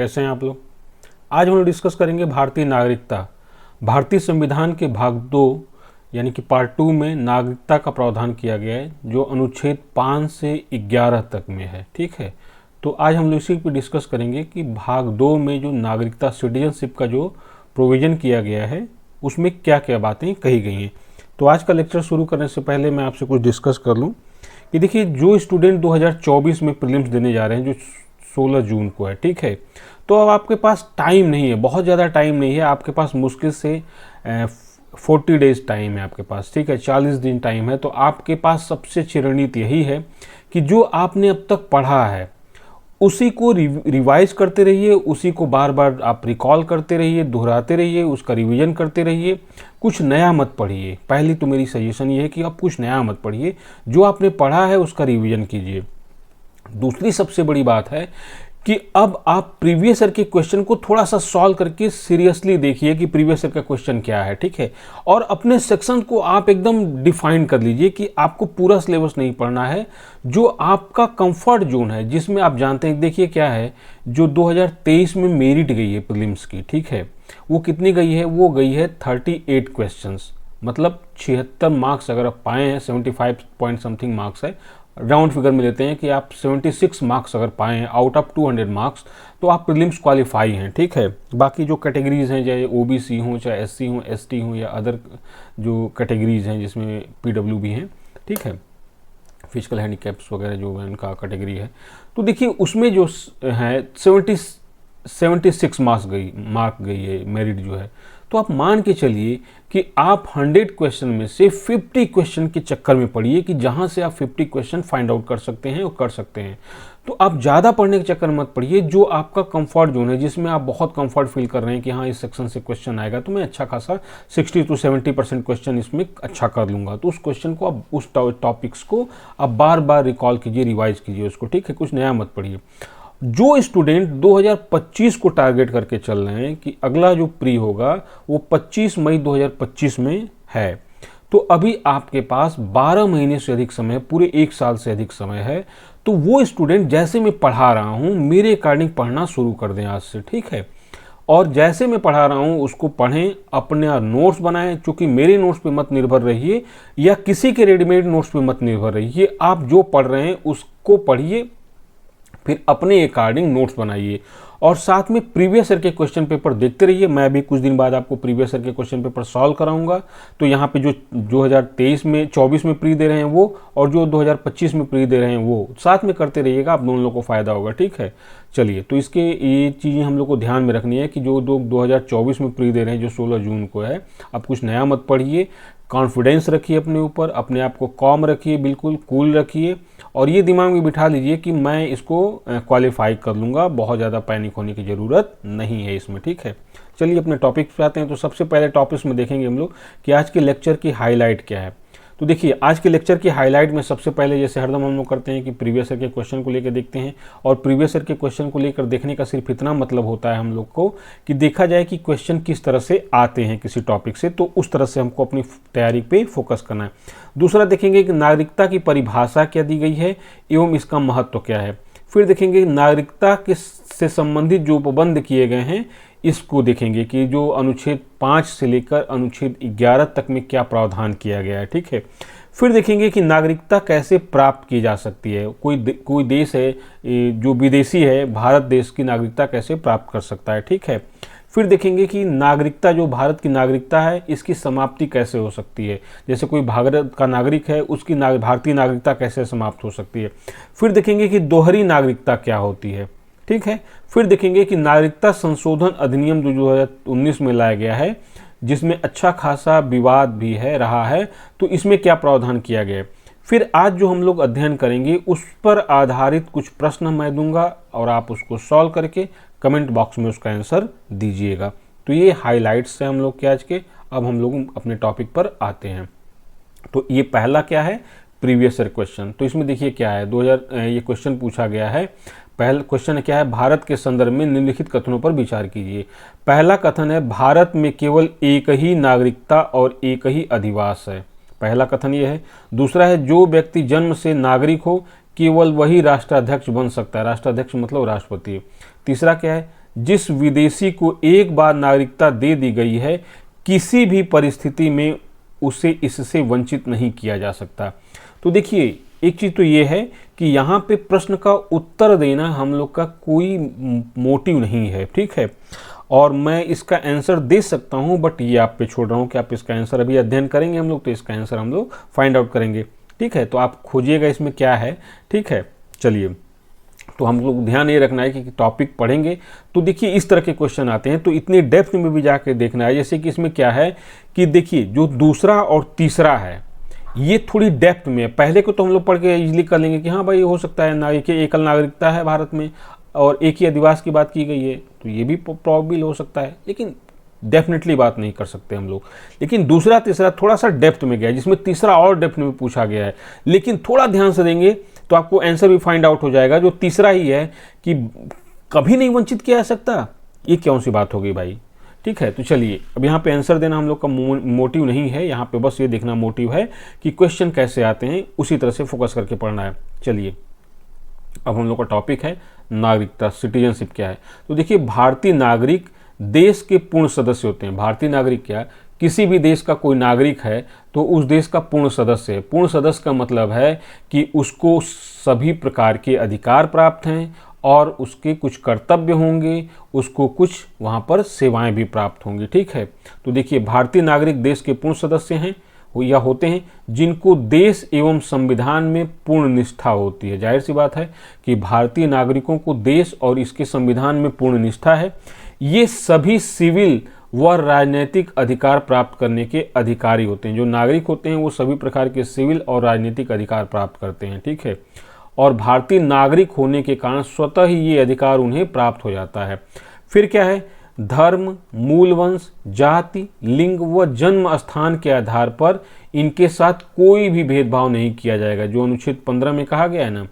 कैसे हैं आप लोग। आज हम लोग डिस्कस करेंगे भारतीय नागरिकता। भारतीय संविधान के भाग 2 यानी कि पार्ट 2 में नागरिकता का प्रावधान किया गया है, जो अनुच्छेद 5 से 11 तक में है। ठीक है, तो आज हम लोग इसी पे डिस्कस करेंगे कि भाग 2 में जो नागरिकता सिटीजनशिप का जो प्रोविज़न किया गया है उसमें क्या क्या बातें कही गई हैं। तो आज का लेक्चर शुरू करने से पहले मैं आपसे कुछ डिस्कस कर लूँ कि देखिए, जो स्टूडेंट 2024 में प्रीलिम्स देने जा रहे हैं, जो 16 जून को है, ठीक है, तो अब आपके पास टाइम नहीं है, बहुत ज़्यादा टाइम नहीं है आपके पास, मुश्किल से 40 डेज़ टाइम है आपके पास। ठीक है, 40 दिन टाइम है। तो आपके पास सबसे अच्छी रणनीति यही है कि जो आपने अब तक पढ़ा है उसी को रिवाइज करते रहिए, उसी को बार बार आप रिकॉल करते रहिए, दोहराते रहिए, उसका रिवीजन करते रहिए। कुछ नया मत पढ़िए। पहली तो मेरी सजेशन ये है कि आप कुछ नया मत पढ़िए, जो आपने पढ़ा है उसका रिवीजन कीजिए। दूसरी सबसे बड़ी बात है कि अब आप प्रीवियस ईयर के क्वेश्चन को थोड़ा सा सॉल्व करके सीरियसली देखिए कि प्रीवियस ईयर का क्वेश्चन क्या है। ठीक है, और अपने सेक्शन को आप एकदम डिफाइन कर लीजिए कि आपको पूरा सिलेबस नहीं पढ़ना है, जो आपका कंफर्ट जोन है, जिसमें आप जानते हैं। देखिए क्या है, जो 2023 में मेरिट गई है प्रीलिम्स की, ठीक है, वो कितनी गई है? वो गई है 38 क्वेश्चंस, मतलब 76 मार्क्स अगर आप पाए हैं, 75 पॉइंट समथिंग मार्क्स है, राउंड फिगर में लेते हैं कि आप 76 मार्क्स अगर पाए हैं आउट ऑफ 200 मार्क्स, तो आप प्रीलिम्स क्वालिफाई हैं। ठीक है, बाकी जो कैटेगरीज हैं, चाहे ओबीसी हों, चाहे एससी हों, एसटी हों, या अदर जो कैटेगरीज हैं जिसमें पीडब्ल्यू भी हैं, ठीक है, फिजिकल हैंडीकैप्स वगैरह जो है उनका कैटेगरी है, तो देखिए उसमें जो है 76 मार्क गई है मेरिट जो है। तो आप मान के चलिए कि आप 100 क्वेश्चन में से 50 क्वेश्चन के चक्कर में पड़िए कि जहां से आप 50 क्वेश्चन फाइंड आउट कर सकते हैं और कर सकते हैं। तो आप ज़्यादा पढ़ने के चक्कर मत पड़िए। जो आपका कंफर्ट जोन है, जिसमें आप बहुत कंफर्ट फील कर रहे हैं कि हाँ इस सेक्शन से क्वेश्चन आएगा तो मैं अच्छा खासा 60 to 70% क्वेश्चन इसमें अच्छा कर लूँगा, तो उस क्वेश्चन को आप, उस टॉपिक्स को आप बार बार रिकॉल कीजिए, रिवाइज कीजिए उसको। ठीक है, कुछ नया मत पढ़िए। जो स्टूडेंट 2025 को टारगेट करके चल रहे हैं कि अगला जो प्री होगा वो 25 मई 2025 में है, तो अभी आपके पास 12 महीने से अधिक समय, पूरे 1 साल से अधिक समय है। तो वो स्टूडेंट, जैसे मैं पढ़ा रहा हूँ मेरे अकॉर्डिंग पढ़ना शुरू कर दें आज से। ठीक है, और जैसे मैं पढ़ा रहा हूँ उसको पढ़ें, अपने नोट्स बनाएं। चूँकि मेरे नोट्स पे मत निर्भर रहिए या किसी के रेडीमेड नोट्स पे मत निर्भर रहिए, आप जो पढ़ रहे हैं उसको पढ़िए, फिर अपने अकॉर्डिंग नोट्स बनाइए, और साथ में प्रीवियस ईयर के क्वेश्चन पेपर देखते रहिए। मैं भी कुछ दिन बाद आपको प्रीवियस ईयर के क्वेश्चन पेपर सॉल्व कराऊंगा। तो यहाँ पे जो 2023 में 24 में प्री दे रहे हैं वो, और जो 2025 में प्री दे रहे हैं वो, साथ में करते रहिएगा, आप दोनों लोगों को फ़ायदा होगा। ठीक है, चलिए, तो इसके ये चीज़ें हम लोग को ध्यान में रखनी है कि जो 2024 में प्री दे रहे हैं, जो 16 जून को है, आप कुछ नया मत पढ़िए, कॉन्फिडेंस रखिए अपने ऊपर, अपने आप को कॉम रखिए, बिल्कुल कूल रखिए, और ये दिमाग में बिठा लीजिए कि मैं इसको क्वालिफाई कर लूँगा। बहुत ज़्यादा पैनिक होने की ज़रूरत नहीं है इसमें। ठीक है, चलिए अपने टॉपिक पे आते हैं। तो सबसे पहले टॉपिक्स में देखेंगे हम लोग कि आज के लेक्चर की हाईलाइट क्या है। तो देखिए, आज के लेक्चर की हाईलाइट में सबसे पहले, जैसे हरदम हम लोग करते हैं कि प्रीवियस ईयर के क्वेश्चन को लेकर देखते हैं, और प्रीवियस ईयर के क्वेश्चन को लेकर देखने का सिर्फ इतना मतलब होता है हम लोग को कि देखा जाए कि क्वेश्चन किस तरह से आते हैं किसी टॉपिक से, तो उस तरह से हमको अपनी तैयारी पे फोकस करना है। दूसरा देखेंगे कि नागरिकता की परिभाषा क्या दी गई है एवं इसका महत्व क्या है। फिर देखेंगे नागरिकता से संबंधित जो उपबंध किए गए हैं, इसको देखेंगे कि जो अनुच्छेद 5 से लेकर अनुच्छेद 11 तक में क्या प्रावधान किया गया है। ठीक है, फिर देखेंगे कि नागरिकता कैसे प्राप्त की जा सकती है। कोई देश है जो विदेशी है, भारत देश की नागरिकता कैसे प्राप्त कर सकता है। ठीक है, फिर देखेंगे कि नागरिकता, जो भारत की नागरिकता है, इसकी समाप्ति कैसे हो सकती है। जैसे कोई भारत का नागरिक है, उसकी भारतीय नागरिकता कैसे समाप्त हो सकती है। फिर देखेंगे कि दोहरी नागरिकता क्या होती है। ठीक है, फिर देखेंगे कि नागरिकता संशोधन अधिनियम जो 2019 में लाया गया है, जिसमें अच्छा खासा विवाद भी है रहा है, तो इसमें क्या प्रावधान किया गया है। फिर आज जो हम लोग अध्ययन करेंगे उस पर आधारित कुछ प्रश्न मैं दूंगा, और आप उसको सॉल्व करके कमेंट बॉक्स में उसका आंसर दीजिएगा। तो ये हाइलाइट्स हैं हम लोग के आज के। अब हम लोग अपने टॉपिक पर आते हैं। तो ये पहला क्या है, प्रीवियस ईयर क्वेश्चन। तो इसमें देखिए क्या है, ये क्वेश्चन पूछा गया है। पहला क्वेश्चन क्या है, भारत के संदर्भ में निम्नलिखित कथनों पर विचार कीजिए। पहला कथन है, भारत में केवल एक ही नागरिकता और एक ही अधिवास है। पहला कथन ये है। दूसरा है, जो व्यक्ति जन्म से नागरिक हो केवल वही राष्ट्राध्यक्ष बन सकता है। राष्ट्राध्यक्ष मतलब राष्ट्रपति। तीसरा क्या है, जिस विदेशी को एक बार नागरिकता दे दी गई है, किसी भी परिस्थिति में उसे इससे वंचित नहीं किया जा सकता। तो देखिए, एक चीज़ तो ये है कि यहाँ पे प्रश्न का उत्तर देना हम लोग का कोई मोटिव नहीं है, ठीक है। और मैं इसका आंसर दे सकता हूँ, बट ये आप पे छोड़ रहा हूँ कि आप इसका आंसर अभी अध्ययन करेंगे हम लोग, तो इसका आंसर हम लोग फाइंड आउट करेंगे, ठीक है। तो आप खोजिएगा इसमें क्या है, ठीक है। चलिए, तो हम लोग ध्यान ये रखना है कि टॉपिक पढ़ेंगे तो देखिए इस तरह के क्वेश्चन आते हैं, तो इतनी डेप्थ में भी जाके देखना है। जैसे कि इसमें क्या है कि देखिए, जो दूसरा और तीसरा है ये थोड़ी डेप्थ में है। पहले को तो हम लोग पढ़ के इजीली कर लेंगे कि हाँ भाई हो सकता है ना, एकल नागरिकता है भारत में और एक ही अधिवास की बात की गई है, तो ये भी प्रोबेबल हो सकता है, लेकिन डेफिनेटली बात नहीं कर सकते हम लोग। लेकिन दूसरा तीसरा थोड़ा सा डेप्थ में गया है, जिसमें तीसरा और डेप्थ में पूछा गया है, लेकिन थोड़ा ध्यान से देंगे तो आपको आंसर भी फाइंड आउट हो जाएगा। जो तीसरा ही है कि कभी नहीं वंचित किया जा सकता, ये कौन सी बात हो गई भाई, ठीक है। तो चलिए, अब यहाँ पे आंसर देना हम लोग का मोटिव नहीं है, यहाँ पे बस ये देखना मोटिव है कि क्वेश्चन कैसे आते हैं, उसी तरह से फोकस करके पढ़ना है। चलिए, अब हम लोग का टॉपिक है नागरिकता, सिटीजनशिप क्या है। तो देखिए, भारतीय नागरिक देश के पूर्ण सदस्य होते हैं। भारतीय नागरिक क्या, किसी भी देश का कोई नागरिक है तो उस देश का पूर्ण सदस्य है। पूर्ण सदस्य का मतलब है कि उसको सभी प्रकार के अधिकार प्राप्त हैं और उसके कुछ कर्तव्य होंगे, उसको कुछ वहाँ पर सेवाएं भी प्राप्त होंगी, ठीक है। तो देखिए, भारतीय नागरिक देश के पूर्ण सदस्य हैं या होते हैं जिनको देश एवं संविधान में पूर्ण निष्ठा होती है। जाहिर सी बात है कि भारतीय नागरिकों को देश और इसके संविधान में पूर्ण निष्ठा है। ये सभी सिविल व राजनीतिक अधिकार प्राप्त करने के अधिकारी होते हैं। जो नागरिक होते हैं वो सभी प्रकार के सिविल और राजनीतिक अधिकार प्राप्त करते हैं, ठीक है। और भारतीय नागरिक होने के कारण स्वतः ही ये अधिकार उन्हें प्राप्त हो जाता है। फिर क्या है, धर्म, मूल वंश, जाति, लिंग व जन्म स्थान के आधार पर इनके साथ कोई भी भेदभाव नहीं किया जाएगा। जो अनुच्छेद 15 में कहा गया है ना,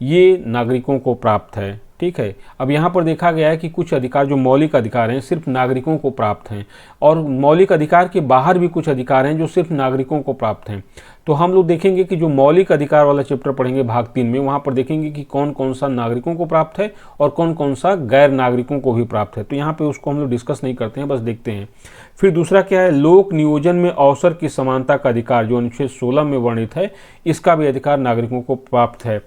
ये नागरिकों को प्राप्त है, ठीक है। अब यहाँ पर देखा गया है कि कुछ अधिकार जो मौलिक अधिकार हैं सिर्फ नागरिकों को प्राप्त हैं, और मौलिक अधिकार के बाहर भी कुछ अधिकार हैं जो सिर्फ नागरिकों को प्राप्त हैं। तो हम लोग देखेंगे कि जो मौलिक अधिकार वाला चैप्टर पढ़ेंगे भाग 3 में, वहाँ पर देखेंगे कि कौन कौन सा नागरिकों को प्राप्त है और कौन कौन सा गैर नागरिकों को भी प्राप्त है। तो यहाँ पे उसको हम लोग डिस्कस नहीं करते हैं, बस देखते हैं। फिर दूसरा क्या है, लोक नियोजन में अवसर की समानता का अधिकार जो अनुच्छेद 16 में वर्णित है, इसका भी अधिकार नागरिकों को प्राप्त है।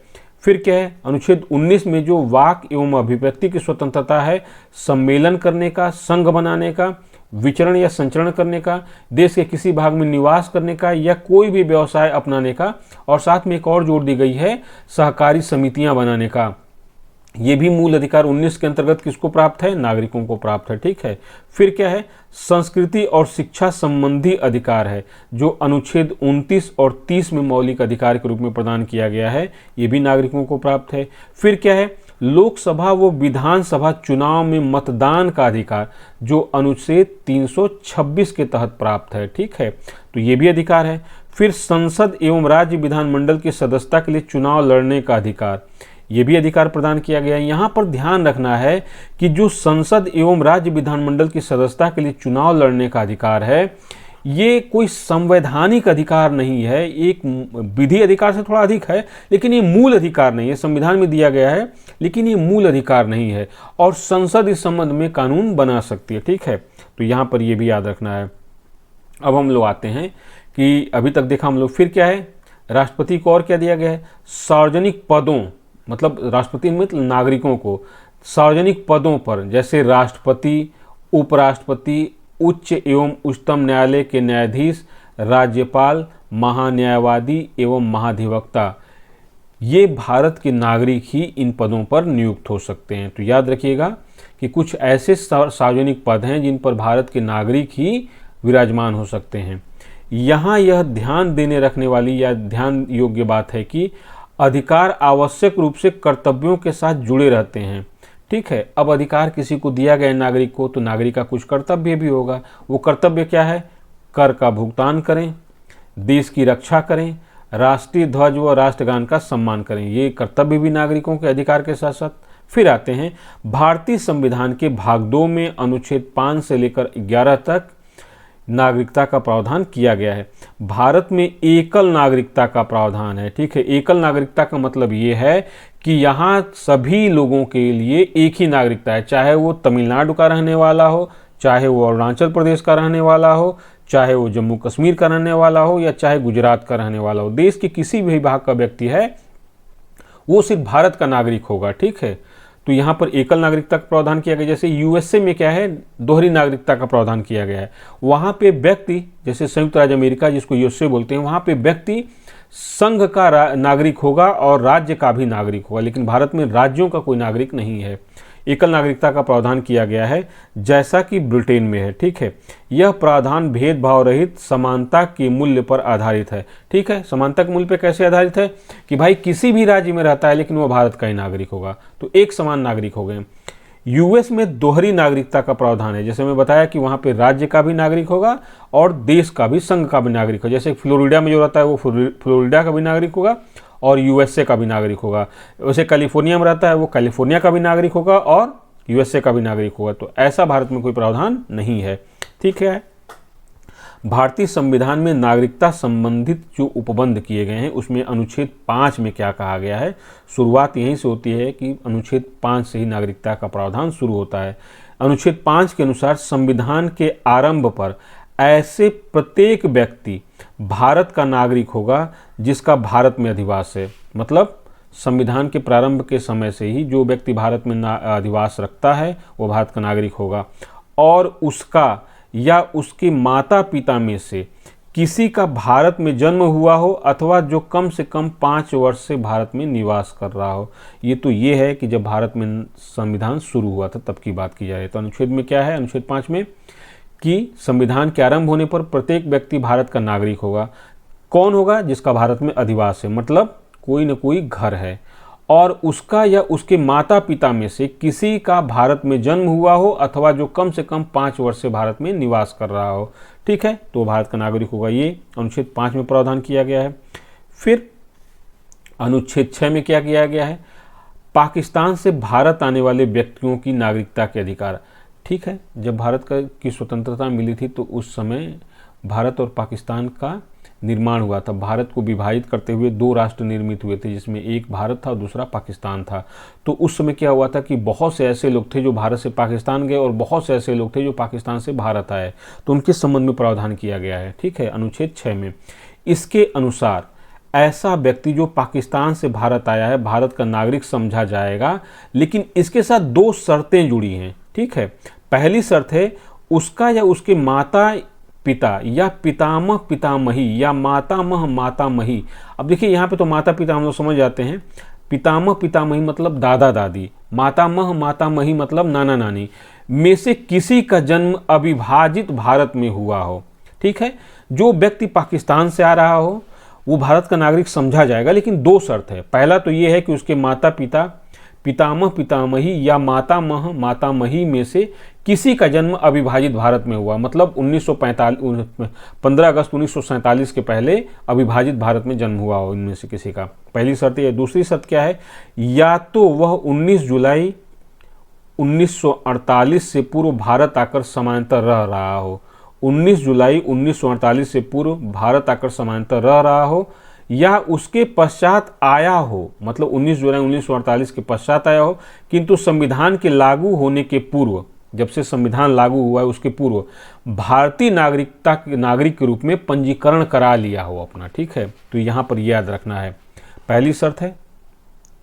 फिर क्या है, अनुच्छेद 19 में जो वाक एवं अभिव्यक्ति की स्वतंत्रता है, सम्मेलन करने का, संघ बनाने का, विचरण या संचरण करने का, देश के किसी भाग में निवास करने का या कोई भी व्यवसाय अपनाने का, और साथ में एक और जोड़ दी गई है सहकारी समितियां बनाने का। ये भी मूल अधिकार 19 के अंतर्गत किसको प्राप्त है, नागरिकों को प्राप्त है, ठीक है। फिर क्या है, संस्कृति और शिक्षा संबंधी अधिकार है जो अनुच्छेद 29 और 30 में मौलिक अधिकार के रूप में प्रदान किया गया है, ये भी नागरिकों को प्राप्त है। फिर क्या है, लोकसभा व विधानसभा चुनाव में मतदान का अधिकार जो अनुच्छेद 326 के तहत प्राप्त है, ठीक है। तो ये भी अधिकार है। फिर संसद एवं राज्य विधानमंडल की सदस्यता के लिए चुनाव लड़ने का अधिकार, ये भी अधिकार प्रदान किया गया है। यहाँ पर ध्यान रखना है कि जो संसद एवं राज्य विधानमंडल की सदस्यता के लिए चुनाव लड़ने का अधिकार है, ये कोई संवैधानिक अधिकार नहीं है, एक विधि अधिकार से थोड़ा अधिक है, लेकिन ये मूल अधिकार नहीं है। संविधान में दिया गया है लेकिन ये मूल अधिकार नहीं है, और संसद इस संबंध में कानून बना सकती है, ठीक है। तो यहाँ पर ये भी याद रखना है। अब हम लोग आते हैं कि अभी तक देखा हम लोग, फिर क्या है, राष्ट्रपति को और क्या दिया गया है, सार्वजनिक पदों, मतलब राष्ट्रपति में नागरिकों को सार्वजनिक पदों पर, जैसे राष्ट्रपति, उपराष्ट्रपति, उच्च एवं उच्चतम न्यायालय के न्यायाधीश, राज्यपाल, महान्यायवादी एवं महाधिवक्ता, ये भारत के नागरिक ही इन पदों पर नियुक्त हो सकते हैं। तो याद रखिएगा कि कुछ ऐसे सार्वजनिक पद हैं जिन पर भारत के नागरिक ही विराजमान हो सकते हैं। यहाँ यह ध्यान देने रखने वाली या ध्यान योग्य बात है कि अधिकार आवश्यक रूप से कर्तव्यों के साथ जुड़े रहते हैं, ठीक है। अब अधिकार किसी को दिया गया नागरिक को, तो नागरिक का कुछ कर्तव्य भी होगा। वो कर्तव्य क्या है, कर का भुगतान करें, देश की रक्षा करें, राष्ट्रीय ध्वज व राष्ट्रगान का सम्मान करें, ये कर्तव्य भी नागरिकों के अधिकार के साथ साथ। फिर आते हैं भारतीय संविधान के भाग 2 में अनुच्छेद 5 से लेकर 11 तक नागरिकता का प्रावधान किया गया है। भारत में एकल नागरिकता का प्रावधान है, ठीक है। एकल नागरिकता का मतलब ये है कि यहाँ सभी लोगों के लिए एक ही नागरिकता है, चाहे वो तमिलनाडु का रहने वाला हो, चाहे वो अरुणाचल प्रदेश का रहने वाला हो, चाहे वो जम्मू कश्मीर का रहने वाला हो, या चाहे गुजरात का रहने वाला हो। देश के किसी भी भाग का व्यक्ति है वो सिर्फ भारत का नागरिक होगा। ठीक है, तो यहाँ पर एकल नागरिकता का प्रावधान किया गया। जैसे यूएसए में क्या है, दोहरी नागरिकता का प्रावधान किया गया है। वहाँ पे व्यक्ति, जैसे संयुक्त राज्य अमेरिका जिसको यूएसए बोलते हैं, वहाँ पे व्यक्ति संघ का नागरिक होगा और राज्य का भी नागरिक होगा, लेकिन भारत में राज्यों का कोई नागरिक नहीं है। एकल नागरिकता का प्रावधान किया गया है जैसा कि ब्रिटेन में है। ठीक है, यह प्रावधान भेदभाव रहित समानता के मूल्य पर आधारित है। ठीक है, समानता के मूल्य पर कैसे आधारित है कि भाई किसी भी राज्य में रहता है लेकिन वह भारत का ही नागरिक होगा, तो एक समान नागरिक हो गए। यूएस में दोहरी नागरिकता का प्रावधान है। जैसे मैं बताया कि वहाँ पे राज्य का भी नागरिक होगा और देश का भी, संघ का भी नागरिक होगा। जैसे फ्लोरिडा में जो रहता है वो फ्लोरिडा का भी नागरिक होगा और यूएसए का भी नागरिक होगा। वैसे कैलिफोर्निया में रहता है वो कैलिफोर्निया का भी नागरिक होगा और यूएसए का भी नागरिक होगा। तो ऐसा भारत में कोई प्रावधान नहीं है। ठीक है, भारतीय संविधान में नागरिकता संबंधित जो उपबंध किए गए हैं उसमें अनुच्छेद 5 में क्या कहा गया है। शुरुआत यहीं से होती है कि अनुच्छेद 5 से ही नागरिकता का प्रावधान शुरू होता है। अनुच्छेद 5 के अनुसार संविधान के आरंभ पर ऐसे प्रत्येक व्यक्ति भारत का नागरिक होगा जिसका भारत में अधिवास है। मतलब संविधान के प्रारंभ के समय से ही जो व्यक्ति भारत में अधिवास रखता है वो भारत का नागरिक होगा, और उसका या उसके माता पिता में से किसी का भारत में जन्म हुआ हो अथवा जो कम से कम 5 वर्ष से भारत में निवास कर रहा हो। ये है कि जब भारत में संविधान शुरू हुआ था तब की बात की जा रही है। तो अनुच्छेद में क्या है, अनुच्छेद 5 में कि संविधान के आरंभ होने पर प्रत्येक व्यक्ति भारत का नागरिक होगा। कौन होगा? जिसका भारत में अधिवास है, मतलब कोई न कोई घर है, और उसका या उसके माता पिता में से किसी का भारत में जन्म हुआ हो अथवा जो कम से कम 5 वर्ष से भारत में निवास कर रहा हो। ठीक है, तो भारत का नागरिक होगा। ये अनुच्छेद 5 में प्रावधान किया गया है। फिर अनुच्छेद 6 में क्या किया गया है, पाकिस्तान से भारत आने वाले व्यक्तियों की नागरिकता के अधिकार। ठीक है, जब भारत की स्वतंत्रता मिली थी तो उस समय भारत और पाकिस्तान का निर्माण हुआ था। भारत को विभाजित करते हुए 2 राष्ट्र निर्मित हुए थे, जिसमें एक भारत था और दूसरा पाकिस्तान था। तो उस समय क्या हुआ था कि बहुत से ऐसे लोग थे जो भारत से पाकिस्तान गए और बहुत से ऐसे लोग थे जो पाकिस्तान से भारत आए, तो उनके संबंध में प्रावधान किया गया है। ठीक है, अनुच्छेद 6 में इसके अनुसार ऐसा व्यक्ति जो पाकिस्तान से भारत आया है भारत का नागरिक समझा जाएगा, लेकिन इसके साथ 2 शर्तें जुड़ी हैं। ठीक है, पहली शर्त है उसका या उसके माता पिता या पितामह पितामही या मातामह मातामही। अब देखिए यहाँ पे तो माता पिता हम लोग समझ जाते हैं, पितामह पितामही मतलब दादा दादी, मातामह मातामही मतलब नाना नानी में से किसी का जन्म अविभाजित भारत में हुआ हो। ठीक है, जो व्यक्ति पाकिस्तान से आ रहा हो वो भारत का नागरिक समझा जाएगा, लेकिन 2 शर्त है। पहला तो ये है कि उसके माता पिता पितामह पितामही या मातामह मातामही में से किसी का जन्म अविभाजित भारत में हुआ, मतलब 15 अगस्त 1947 के पहले अविभाजित भारत में जन्म हुआ हो इनमें से किसी का। पहली शर्त है। दूसरी शर्त क्या है, या तो वह 19 जुलाई 1948 से पूर्व भारत आकर समानांतर रह रहा हो। 19 जुलाई 1948 से पूर्व भारत आकर समानांतर रह रहा हो, या उसके पश्चात आया हो, मतलब 19 जुलाई 1948 के पश्चात आया हो, किंतु संविधान के लागू होने के पूर्व, जब से संविधान लागू हुआ है उसके पूर्व भारतीय नागरिक के रूप में पंजीकरण करा लिया हो अपना। ठीक है, तो यहाँ पर याद रखना है, पहली शर्त है,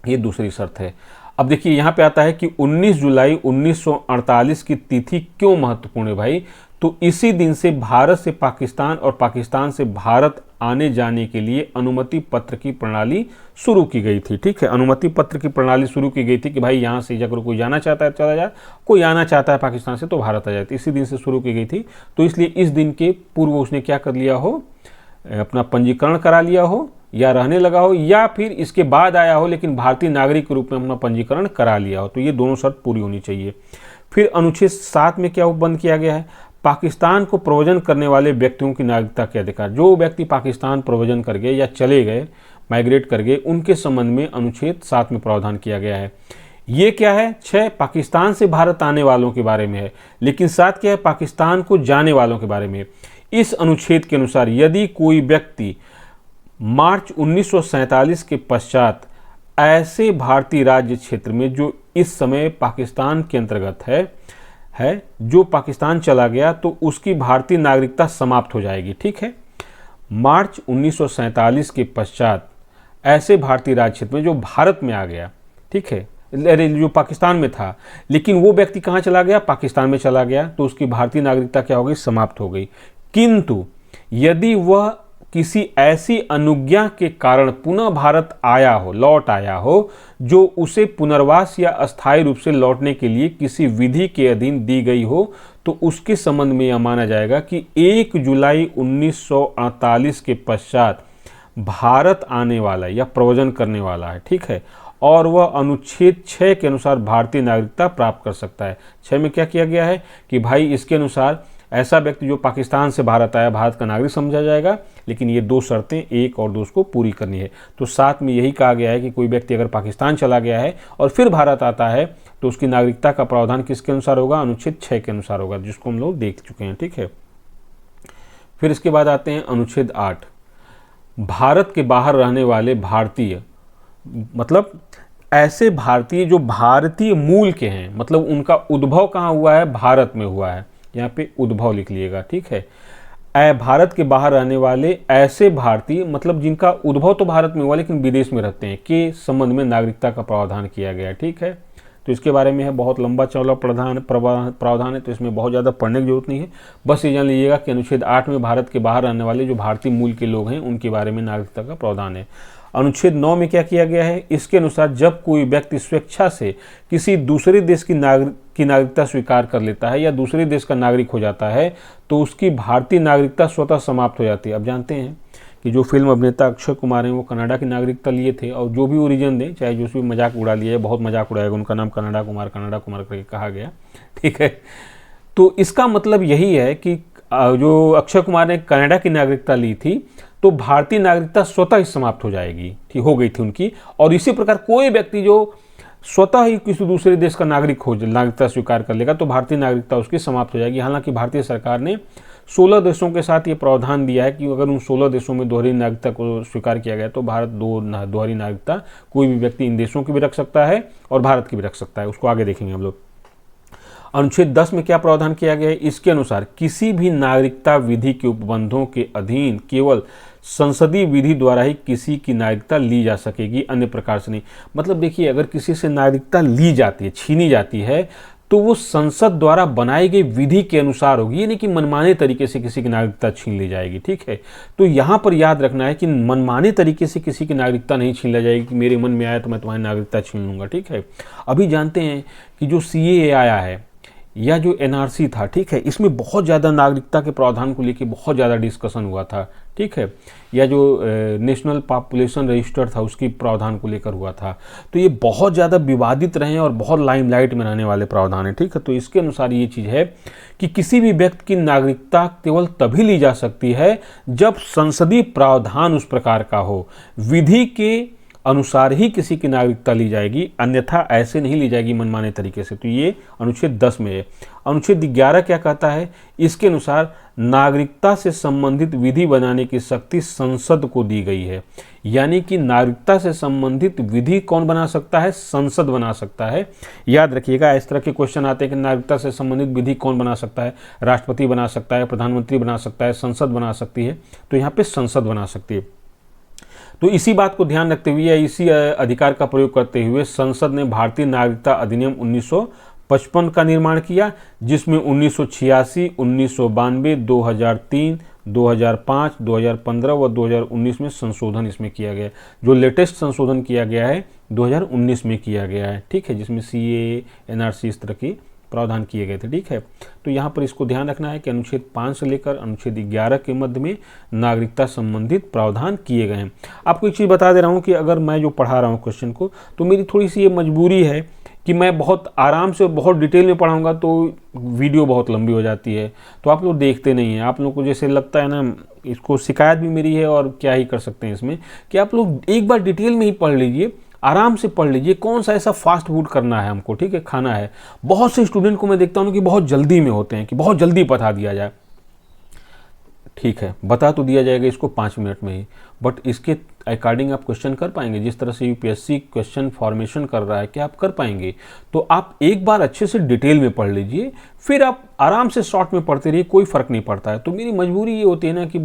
ये दूसरी शर्त है। अब देखिए यहाँ पे आता है कि 19 जुलाई 1948 की तिथि क्यों महत्वपूर्ण है भाई, तो इसी दिन से भारत से पाकिस्तान और पाकिस्तान से भारत आने जाने के लिए अनुमति पत्र की प्रणाली शुरू की गई थी। ठीक है, अनुमति पत्र की प्रणाली शुरू की गई थी कि भाई यहाँ से अगर कोई जाना चाहता है चला जाए, कोई आना चाहता है पाकिस्तान से तो भारत आ जाए। इसी दिन से शुरू की गई थी, तो इसलिए इस दिन के पूर्व उसने क्या कर लिया हो, अपना पंजीकरण करा लिया हो, या रहने लगा हो, या फिर इसके बाद आया हो लेकिन भारतीय नागरिक के रूप में अपना पंजीकरण करा लिया हो। तो ये दोनों शर्त पूरी होनी चाहिए। फिर अनुच्छेद 7 में क्या उपबंध किया गया है, पाकिस्तान को प्रव्रजन करने वाले व्यक्तियों की नागरिकता के अधिकार। जो व्यक्ति पाकिस्तान प्रव्रजन कर गए या चले गए, माइग्रेट कर गए, उनके संबंध में अनुच्छेद 7 में प्रावधान किया गया है। ये क्या है, 6 पाकिस्तान से भारत आने वालों के बारे में है, लेकिन 7 क्या है, पाकिस्तान को जाने वालों के बारे में। इस अनुच्छेद के अनुसार यदि कोई व्यक्ति मार्च 1947 के पश्चात ऐसे भारतीय राज्य क्षेत्र में जो इस समय पाकिस्तान के अंतर्गत है जो पाकिस्तान चला गया तो उसकी भारतीय नागरिकता समाप्त हो जाएगी। ठीक है, मार्च 1947 के पश्चात ऐसे भारतीय राज्य क्षेत्र में जो भारत में आ गया, ठीक है, जो पाकिस्तान में था, लेकिन वो व्यक्ति कहाँ चला गया, पाकिस्तान में चला गया, तो उसकी भारतीय नागरिकता क्या हो गई, समाप्त हो गई। किंतु यदि वह किसी ऐसी अनुज्ञा के कारण पुनः भारत आया हो, लौट आया हो, जो उसे पुनर्वास या अस्थायी रूप से लौटने के लिए किसी विधि के अधीन दी गई हो, तो उसके संबंध में यह माना जाएगा कि 1 जुलाई 1948 के पश्चात भारत आने वाला या प्रव्रजन करने वाला है। ठीक है, और वह अनुच्छेद 6 के अनुसार भारतीय नागरिकता प्राप्त कर सकता है। 6 में क्या किया गया है कि भाई इसके अनुसार ऐसा व्यक्ति जो पाकिस्तान से भारत आया, भारत का नागरिक समझा जाएगा, लेकिन ये 2 शर्तें 1 और 2 को पूरी करनी है। तो साथ में यही कहा गया है कि कोई व्यक्ति अगर पाकिस्तान चला गया है और फिर भारत आता है तो उसकी नागरिकता का प्रावधान किसके अनुसार होगा, अनुच्छेद 6 के अनुसार होगा, जिसको हम लोग देख चुके हैं। ठीक है, फिर इसके बाद आते हैं अनुच्छेद 8, भारत के बाहर रहने वाले भारतीय, मतलब ऐसे भारतीय जो भारतीय मूल के हैं, मतलब उनका उद्भव कहाँ हुआ है, भारत में हुआ है, यहाँ पे उद्भव लिख लीजिएगा। ठीक है, भारत के बाहर रहने वाले ऐसे भारतीय, मतलब जिनका उद्भव तो भारत में हुआ लेकिन विदेश में रहते हैं, के संबंध में नागरिकता का प्रावधान किया गया। ठीक है, तो इसके बारे में है, बहुत लंबा चौड़ा प्रावधान है, तो इसमें बहुत ज़्यादा पढ़ने की जरूरत नहीं है। बस ये जान लीजिएगा कि अनुच्छेद 8 में भारत के बाहर रहने वाले जो भारतीय मूल के लोग हैं उनके बारे में नागरिकता का प्रावधान है। अनुच्छेद 9 में क्या किया गया है, इसके अनुसार जब कोई व्यक्ति स्वेच्छा से किसी दूसरे देश की नागरिकता स्वीकार कर लेता है या दूसरे देश का नागरिक हो जाता है तो उसकी भारतीय नागरिकता स्वतः समाप्त हो जाती है। अब जानते हैं कि जो फिल्म अभिनेता अक्षय कुमार हैं वो कनाडा की नागरिकता लिए थे, और जो भी ओरिजिन दें, चाहे जो भी मजाक उड़ा लिया है, बहुत मजाक उड़ाएगा, उनका नाम कनाडा कुमार करके कहा गया। ठीक है, तो इसका मतलब यही है कि जो अक्षय कुमार ने कनाडा की नागरिकता ली थी तो भारतीय नागरिकता स्वतः ही समाप्त हो जाएगी, ठीक हो गई थी उनकी। और इसी प्रकार कोई व्यक्ति जो स्वतः ही किसी दूसरे देश का नागरिकता स्वीकार कर लेगा तो भारतीय नागरिकता उसकी समाप्त हो जाएगी। हालांकि भारतीय सरकार ने 16 देशों के साथ ये प्रावधान दिया है कि अगर उन 16 देशों में दोहरी नागरिकता को स्वीकार किया गया तो भारत दोहरी नागरिकता कोई भी व्यक्ति इन देशों की भी रख सकता है और भारत की भी रख सकता है, उसको आगे देखेंगे हम लोग। अनुच्छेद 10 में क्या प्रावधान किया गया है, इसके अनुसार किसी भी नागरिकता विधि के उपबंधों के अधीन केवल संसदीय विधि द्वारा ही किसी की नागरिकता ली जा सकेगी, अन्य प्रकार से नहीं। मतलब देखिए, अगर किसी से नागरिकता ली जाती है, छीनी जाती है, तो वो संसद द्वारा बनाई गई विधि के अनुसार होगी, ये नहीं कि मनमाने तरीके से किसी की नागरिकता छीन ली जाएगी। ठीक है, तो यहाँ पर याद रखना है कि मनमाने तरीके से किसी की नागरिकता नहीं छीन ली जाएगी कि मेरे मन में आया तो मैं तुम्हारी नागरिकता छीन लूँगा। ठीक है, अभी जानते हैं कि जो CAA आया है या जो NRC था, ठीक है, इसमें बहुत ज़्यादा नागरिकता के प्रावधान को लेकर बहुत ज़्यादा डिस्कशन हुआ था। ठीक है, या जो नेशनल पॉपुलेशन रजिस्टर था उसकी प्रावधान को लेकर हुआ था, तो ये बहुत ज़्यादा विवादित रहे और बहुत लाइमलाइट में रहने वाले प्रावधान है। ठीक है, तो इसके अनुसार ये चीज़ है कि किसी भी व्यक्ति की नागरिकता केवल तभी ली जा सकती है जब संसदीय प्रावधान उस प्रकार का हो, विधि के अनुसार ही किसी की नागरिकता ली जाएगी, अन्यथा ऐसे नहीं ली जाएगी मनमाने तरीके से। तो ये अनुच्छेद 10 में है। अनुच्छेद 11 क्या कहता है, इसके अनुसार नागरिकता से संबंधित विधि बनाने की शक्ति संसद को दी गई है। यानी कि नागरिकता से संबंधित विधि कौन बना सकता है, संसद बना सकता है। याद रखिएगा, इस तरह के क्वेश्चन आते हैं कि नागरिकता से संबंधित विधि कौन बना सकता है, राष्ट्रपति बना सकता है, प्रधानमंत्री बना सकता है, संसद बना सकती है, तो यहाँ पे संसद बना सकती है। तो इसी बात को ध्यान रखते हुए या इसी अधिकार का प्रयोग करते हुए संसद ने भारतीय नागरिकता अधिनियम 1955 का निर्माण किया, जिसमें 1986, 1992, 2003, 2005, 2015 व 2019 में संशोधन इसमें किया गया। जो लेटेस्ट संशोधन किया गया है 2019 में किया गया है। ठीक है, जिसमें CAA, NRC इस तरह की प्रावधान किए गए थे। ठीक है, तो यहाँ पर इसको ध्यान रखना है कि अनुच्छेद 5 से लेकर अनुच्छेद 11 के मध्य में नागरिकता संबंधित प्रावधान किए गए हैं। आपको एक चीज़ बता दे रहा हूँ कि अगर मैं जो पढ़ा रहा हूँ क्वेश्चन को, तो मेरी थोड़ी सी ये मजबूरी है कि मैं बहुत आराम से बहुत डिटेल में पढ़ाऊँगा तो वीडियो बहुत लंबी हो जाती है, तो आप लोग देखते नहीं हैं। आप लोग को जैसे लगता है ना, इसको शिकायत भी मेरी है और क्या ही कर सकते हैं इसमें, कि आप लोग एक बार डिटेल में ही पढ़ लीजिए, आराम से पढ़ लीजिए। कौन सा ऐसा फास्ट फूड करना है हमको, ठीक है, खाना है। बहुत से स्टूडेंट को मैं देखता हूँ कि बहुत जल्दी में होते हैं कि बहुत जल्दी पढ़ा दिया जाए। ठीक है, बता तो दिया जाएगा इसको 5 मिनट में ही, बट इसके अकॉर्डिंग आप क्वेश्चन कर पाएंगे? जिस तरह से यूपीएससी क्वेश्चन फॉर्मेशन कर रहा है, क्या आप कर पाएंगे? तो आप एक बार अच्छे से डिटेल में पढ़ लीजिए, फिर आप आराम से शॉर्ट में पढ़ते रहिए, कोई फ़र्क नहीं पड़ता है। तो मेरी मजबूरी ये होती है ना कि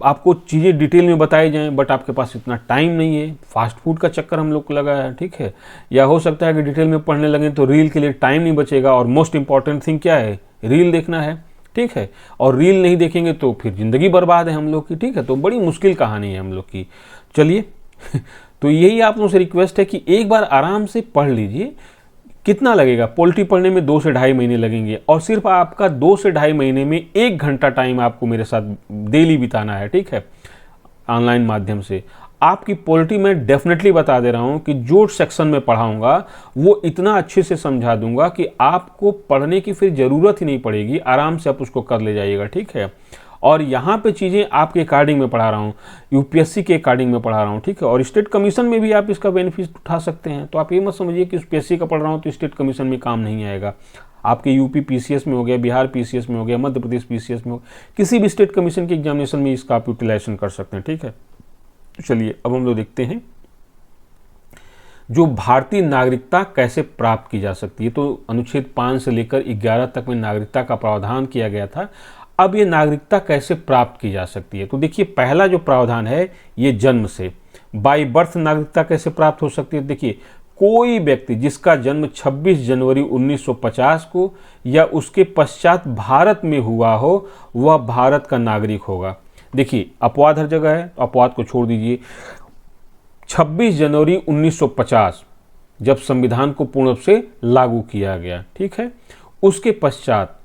आपको चीज़ें डिटेल में बताई जाएँ, बट आपके पास इतना टाइम नहीं है, फास्ट फूड का चक्कर हम लोग को लगा है, ठीक है। या हो सकता है कि डिटेल में पढ़ने लगें तो रील के लिए टाइम नहीं बचेगा, और मोस्ट इंपॉर्टेंट थिंग क्या है, रील देखना है, ठीक है। और रील नहीं देखेंगे तो फिर ज़िंदगी बर्बाद है हम लोग की, ठीक है। तो बड़ी मुश्किल कहानी है हम लोग की। चलिए तो यही आप लोगों से रिक्वेस्ट है कि एक बार आराम से पढ़ लीजिए। कितना लगेगा पॉलिटी पढ़ने में? 2 से ढाई महीने लगेंगे, और सिर्फ आपका 2 से ढाई महीने में 1 घंटा टाइम आपको मेरे साथ डेली बिताना है, ठीक है, ऑनलाइन माध्यम से। आपकी पॉलिटी में डेफिनेटली बता दे रहा हूं कि जो सेक्शन में पढ़ाऊंगा वो इतना अच्छे से समझा दूंगा कि आपको पढ़ने की फिर ज़रूरत ही नहीं पड़ेगी, आराम से आप उसको कर ले जाइएगा, ठीक है। और यहाँ पे चीज़ें आपके अकॉर्डिंग में पढ़ा रहा हूँ, यूपीएससी के अकॉर्डिंग में पढ़ा रहा हूँ, ठीक है। और स्टेट कमीशन में भी आप इसका बेनिफिट उठा सकते हैं। तो आप ये मत समझिए कि यूपीएससी का पढ़ रहा हूँ तो स्टेट कमीशन में काम नहीं आएगा। आपके यूपी पीसीएस में हो गया, बिहार पीसीएस में हो गया, मध्य प्रदेश पीसीएस में हो गया, किसी भी स्टेट कमीशन के एग्जामिनेशन में इसका आप यूटिलाइजेशन कर सकते हैं, ठीक है। तो चलिए अब हम लोग देखते हैं जो भारतीय नागरिकता कैसे प्राप्त की जा सकती है। तो अनुच्छेद 5 से लेकर 11 तक में नागरिकता का प्रावधान किया गया था। अब ये नागरिकता कैसे प्राप्त की जा सकती है? तो देखिए, पहला जो प्रावधान है ये जन्म से, बाई बर्थ नागरिकता कैसे प्राप्त हो सकती है। देखिए, कोई व्यक्ति जिसका जन्म 26 जनवरी 1950 को या उसके पश्चात भारत में हुआ हो, वह भारत का नागरिक होगा। देखिए, अपवाद हर जगह है, अपवाद को छोड़ दीजिए। 26 जनवरी 1950 जब संविधान को पूर्ण रूप से लागू किया गया, ठीक है, उसके पश्चात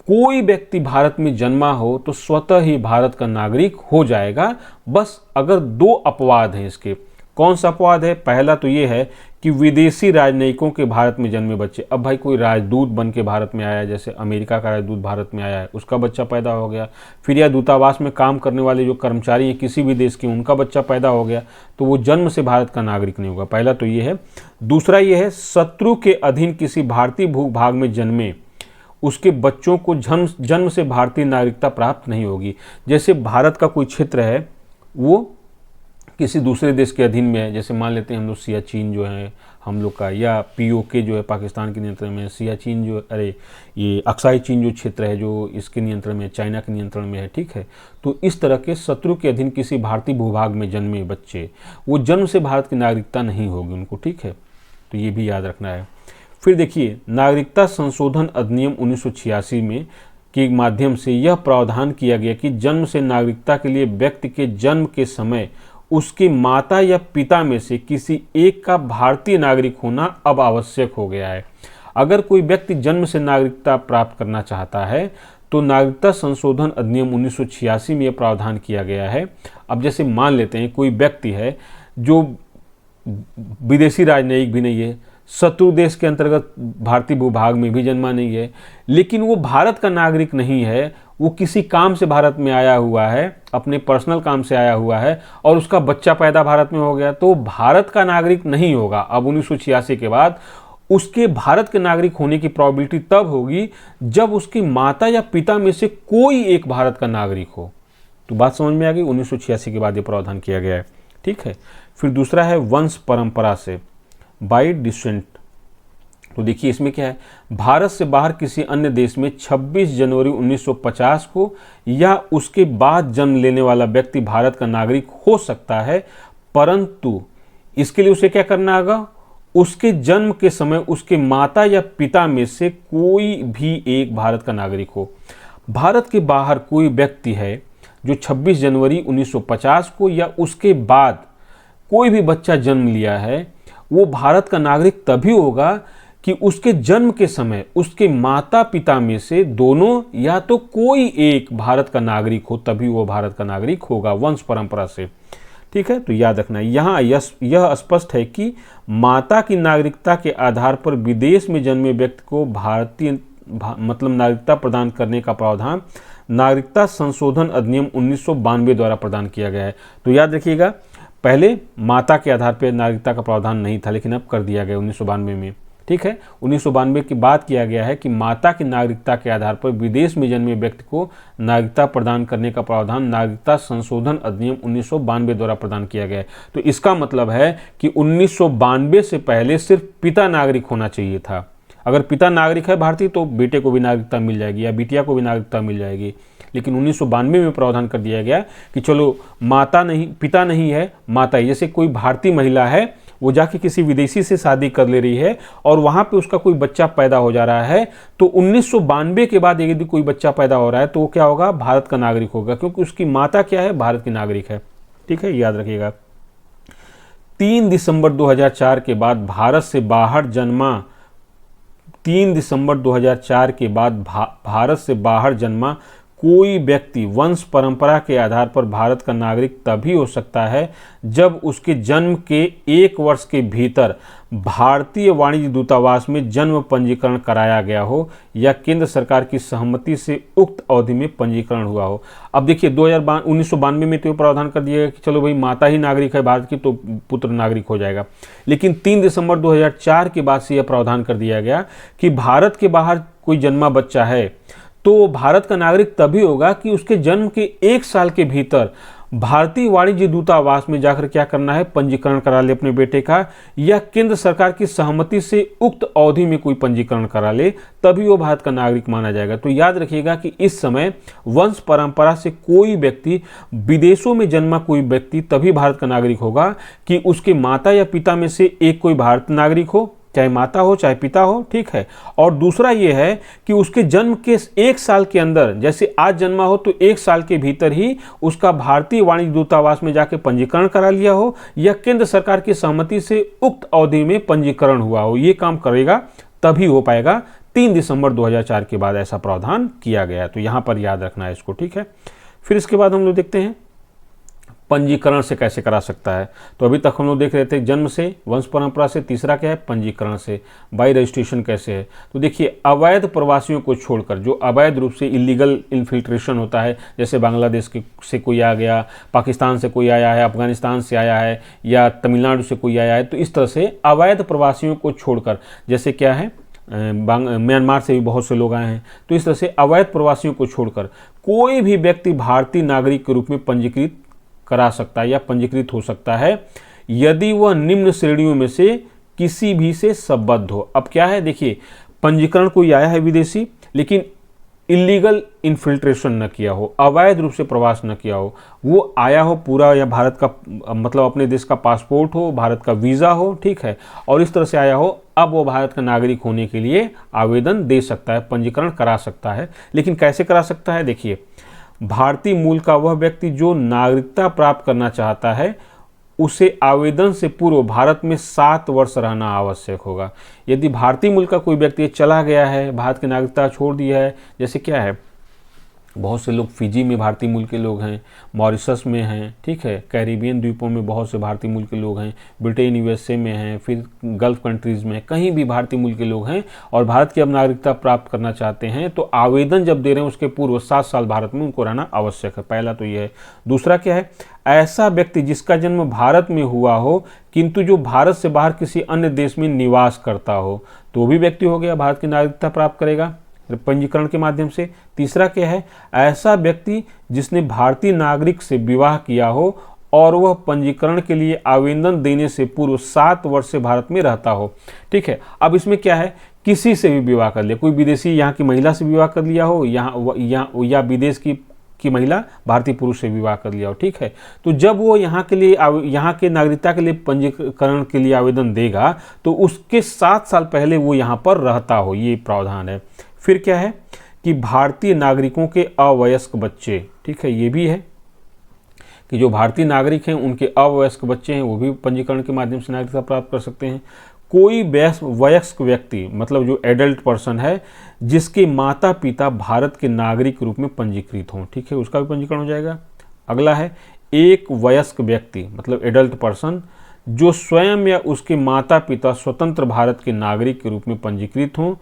कोई व्यक्ति भारत में जन्मा हो तो स्वतः ही भारत का नागरिक हो जाएगा। बस अगर 2 अपवाद हैं इसके। कौन सा अपवाद है? पहला तो ये है कि विदेशी राजनयिकों के भारत में जन्मे बच्चे, अब भाई कोई राजदूत बन के भारत में आया, जैसे अमेरिका का राजदूत भारत में आया है, उसका बच्चा पैदा हो गया, फिर या दूतावास में काम करने वाले जो कर्मचारी हैं किसी भी देश के, उनका बच्चा पैदा हो गया, तो वो जन्म से भारत का नागरिक नहीं होगा। पहला तो ये है। दूसरा ये है, शत्रु के अधीन किसी भारतीय भूभाग में जन्मे उसके बच्चों को जन्म से भारतीय नागरिकता प्राप्त नहीं होगी। जैसे भारत का कोई क्षेत्र है वो किसी दूसरे देश के अधीन में है, जैसे मान लेते हैं हम लोग सियाचिन जो है हम लोग का, या पीओके जो है पाकिस्तान के नियंत्रण में है, सियाचिन जो ये अक्साई चीन जो क्षेत्र है जो इसके नियंत्रण में है, चाइना के नियंत्रण में है, ठीक है। तो इस तरह के शत्रु के अधीन किसी भारतीय भूभाग में जन्मे बच्चे, वो जन्म से भारत की नागरिकता नहीं होगी उनको, ठीक है। तो ये भी याद रखना है। फिर देखिए, नागरिकता संशोधन अधिनियम 1986 में के माध्यम से यह प्रावधान किया गया कि जन्म से नागरिकता के लिए व्यक्ति के जन्म के समय उसकी माता या पिता में से किसी एक का भारतीय नागरिक होना अब आवश्यक हो गया है। अगर कोई व्यक्ति जन्म से नागरिकता प्राप्त करना चाहता है तो नागरिकता संशोधन अधिनियम 1986 में यह प्रावधान किया गया है। अब जैसे मान लेते हैं कोई व्यक्ति है जो विदेशी राजनयिक भी नहीं है, शत्रु देश के अंतर्गत भारतीय भूभाग में भी जन्मा नहीं है, लेकिन वो भारत का नागरिक नहीं है, वो किसी काम से भारत में आया हुआ है, अपने पर्सनल काम से आया हुआ है, और उसका बच्चा पैदा भारत में हो गया, तो भारत का नागरिक नहीं होगा। अब 1986 के बाद उसके भारत के नागरिक होने की प्रोबेबिलिटी तब होगी जब उसकी माता या पिता में से कोई एक भारत का नागरिक हो। तो बात समझ में आ गई। 1986 के बाद ये प्रावधान किया गया है, ठीक है। फिर दूसरा है वंश परंपरा से, बाई डिसेंट। तो देखिए इसमें क्या है, भारत से बाहर किसी अन्य देश में 26 जनवरी 1950 को या उसके बाद जन्म लेने वाला व्यक्ति भारत का नागरिक हो सकता है, परंतु इसके लिए उसे क्या करना होगा, उसके जन्म के समय उसके माता या पिता में से कोई भी एक भारत का नागरिक हो। भारत के बाहर कोई व्यक्ति है जो 26 जनवरी 1950 को या उसके बाद कोई भी बच्चा जन्म लिया है, वो भारत का नागरिक तभी होगा कि उसके जन्म के समय उसके माता पिता में से दोनों या तो कोई एक भारत का नागरिक हो, तभी वो भारत का नागरिक होगा, वंश परंपरा से, ठीक है। तो याद रखना यहाँ यह स्पष्ट है कि माता की नागरिकता के आधार पर विदेश में जन्मे व्यक्ति को भारतीय मतलब नागरिकता प्रदान करने का प्रावधान नागरिकता संशोधन अधिनियम 1992 द्वारा प्रदान किया गया है। तो याद रखिएगा, पहले माता के आधार पर नागरिकता का प्रावधान नहीं था, लेकिन अब कर दिया गया 1992 में, ठीक है। 1992 की बात किया गया है कि माता की नागरिकता के आधार पर विदेश में जन्मे व्यक्ति को नागरिकता प्रदान करने का प्रावधान नागरिकता संशोधन अधिनियम 1992 द्वारा प्रदान किया गया है। तो इसका मतलब है कि 1992 से पहले सिर्फ पिता नागरिक होना चाहिए था। अगर पिता नागरिक है भारतीय तो बेटे को भी नागरिकता मिल जाएगी या बिटिया को भी नागरिकता मिल जाएगी। लेकिन 1992 में प्रावधान कर दिया गया कि चलो माता नहीं, पिता नहीं है, माता है। जैसे कोई भारतीय महिला है, वो जाके किसी विदेशी से शादी कर ले रही है और वहाँ पे उसका कोई बच्चा पैदा हो जा रहा है, तो 1992 के बाद यदि कोई बच्चा पैदा हो रहा है तो वो क्या होगा, भारत का नागरिक होगा, क्योंकि उसकी माता क्या है, भारत की नागरिक है। ठीक है, याद रखिएगा। 3 दिसंबर 2004 के बाद भारत से बाहर जन्मा 3 दिसंबर 2004 के बाद भारत से बाहर जन्मा कोई व्यक्ति वंश परंपरा के आधार पर भारत का नागरिक तभी हो सकता है जब उसके जन्म के 1 वर्ष के भीतर भारतीय वाणिज्य दूतावास में जन्म पंजीकरण कराया गया हो या केंद्र सरकार की सहमति से उक्त अवधि में पंजीकरण हुआ हो। अब देखिए 1992 में तो प्रावधान कर दिया गया कि चलो भाई माता ही नागरिक है भारत की तो पुत्र नागरिक हो जाएगा। लेकिन 3 दिसंबर 2004 के बाद से यह प्रावधान कर दिया गया कि भारत के बाहर कोई जन्मा बच्चा है तो भारत का नागरिक तभी होगा कि उसके जन्म के 1 साल के भीतर भारतीय वाणिज्य दूतावास में जाकर क्या करना है, पंजीकरण करा ले अपने बेटे का, या केंद्र सरकार की सहमति से उक्त अवधि में कोई पंजीकरण करा ले, तभी वो भारत का नागरिक माना जाएगा। तो याद रखिएगा कि इस समय वंश परंपरा से कोई व्यक्ति, विदेशों में जन्मा कोई व्यक्ति तभी भारत का नागरिक होगा कि उसके माता या पिता में से एक कोई भारत नागरिक हो, चाहे माता हो चाहे पिता हो। ठीक है। और दूसरा ये है कि उसके जन्म के 1 साल के अंदर, जैसे आज जन्मा हो तो 1 साल के भीतर ही उसका भारतीय वाणिज्य दूतावास में जाके पंजीकरण करा लिया हो या केंद्र सरकार की सहमति से उक्त अवधि में पंजीकरण हुआ हो। ये काम करेगा तभी हो पाएगा। 3 दिसंबर 2004 के बाद ऐसा प्रावधान किया गया, तो यहाँ पर याद रखना है इसको। ठीक है। फिर इसके बाद हम लोग देखते हैं पंजीकरण से कैसे करा सकता है। तो अभी तक हम लोग देख रहे थे जन्म से, वंश परंपरा से, तीसरा क्या है, पंजीकरण से। बाई रजिस्ट्रेशन कैसे है, तो देखिए अवैध प्रवासियों को छोड़कर, जो अवैध रूप से इलीगल इन्फिल्ट्रेशन होता है, जैसे बांग्लादेश से कोई आ गया, पाकिस्तान से कोई आया है, अफगानिस्तान से आया है या तमिलनाडु से कोई आया है, तो इस तरह से अवैध प्रवासियों को छोड़कर, जैसे क्या है म्यांमार से भी बहुत से लोग आए हैं, तो इस तरह से अवैध प्रवासियों को छोड़कर कोई भी व्यक्ति भारतीय नागरिक के रूप में पंजीकृत करा सकता है या पंजीकृत हो सकता है यदि वह निम्न श्रेणियों में से किसी भी से संबद्ध हो। अब क्या है, देखिए पंजीकरण कोई आया है विदेशी, लेकिन इलीगल इन्फिल्ट्रेशन न किया हो, अवैध रूप से प्रवास न किया हो, वो आया हो पूरा या भारत का मतलब अपने देश का पासपोर्ट हो, भारत का वीज़ा हो, ठीक है, और इस तरह से आया हो, अब वो भारत का नागरिक होने के लिए आवेदन दे सकता है, पंजीकरण करा सकता है। लेकिन कैसे करा सकता है, देखिए भारतीय मूल का वह व्यक्ति जो नागरिकता प्राप्त करना चाहता है उसे आवेदन से पूर्व भारत में 7 वर्ष रहना आवश्यक होगा। यदि भारतीय मूल का कोई व्यक्ति चला गया है, भारत की नागरिकता छोड़ दी है, जैसे क्या है बहुत से लोग फिजी में भारतीय मूल के लोग हैं, मॉरिशस में हैं, ठीक है, कैरिबियन द्वीपों में बहुत से भारतीय मूल के लोग हैं, ब्रिटेन यूएसए में हैं, फिर गल्फ कंट्रीज़ में कहीं भी भारतीय मूल के लोग हैं और भारत की अब नागरिकता प्राप्त करना चाहते हैं, तो आवेदन जब दे रहे हैं उसके पूर्व 7 साल भारत में उनको रहना आवश्यक है। पहला तो ये है। दूसरा क्या है, ऐसा व्यक्ति जिसका जन्म भारत में हुआ हो किंतु जो भारत से बाहर किसी अन्य देश में निवास करता हो, तो भी व्यक्ति हो गया भारत की नागरिकता प्राप्त करेगा पंजीकरण के माध्यम से। तीसरा क्या है, ऐसा व्यक्ति जिसने भारतीय नागरिक से विवाह किया हो और वह पंजीकरण के लिए आवेदन देने से पूर्व 7 वर्ष से भारत में रहता हो, ठीक है। अब इसमें क्या है, किसी से भी विवाह कर लिया, कोई विदेशी यहाँ की महिला से विवाह कर लिया हो, या विदेश की महिला भारतीय पुरुष से विवाह कर लिया हो, ठीक है। तो जब वो यहाँ के नागरिकता के लिए पंजीकरण के लिए आवेदन देगा तो उसके 7 साल पहले वो यहाँ पर रहता हो, ये प्रावधान है। फिर क्या है कि भारतीय नागरिकों के अवयस्क बच्चे, ठीक है, ये भी है कि जो भारतीय नागरिक हैं उनके अवयस्क बच्चे हैं वो भी पंजीकरण के माध्यम से नागरिकता प्राप्त कर सकते हैं। कोई वयस्क व्यक्ति मतलब जो एडल्ट पर्सन है जिसके माता पिता भारत के नागरिक रूप में पंजीकृत हों, ठीक है, उसका भी पंजीकरण हो जाएगा। अगला है एक वयस्क व्यक्ति मतलब एडल्ट पर्सन जो स्वयं या उसके माता पिता स्वतंत्र भारत के नागरिक के रूप में पंजीकृत हों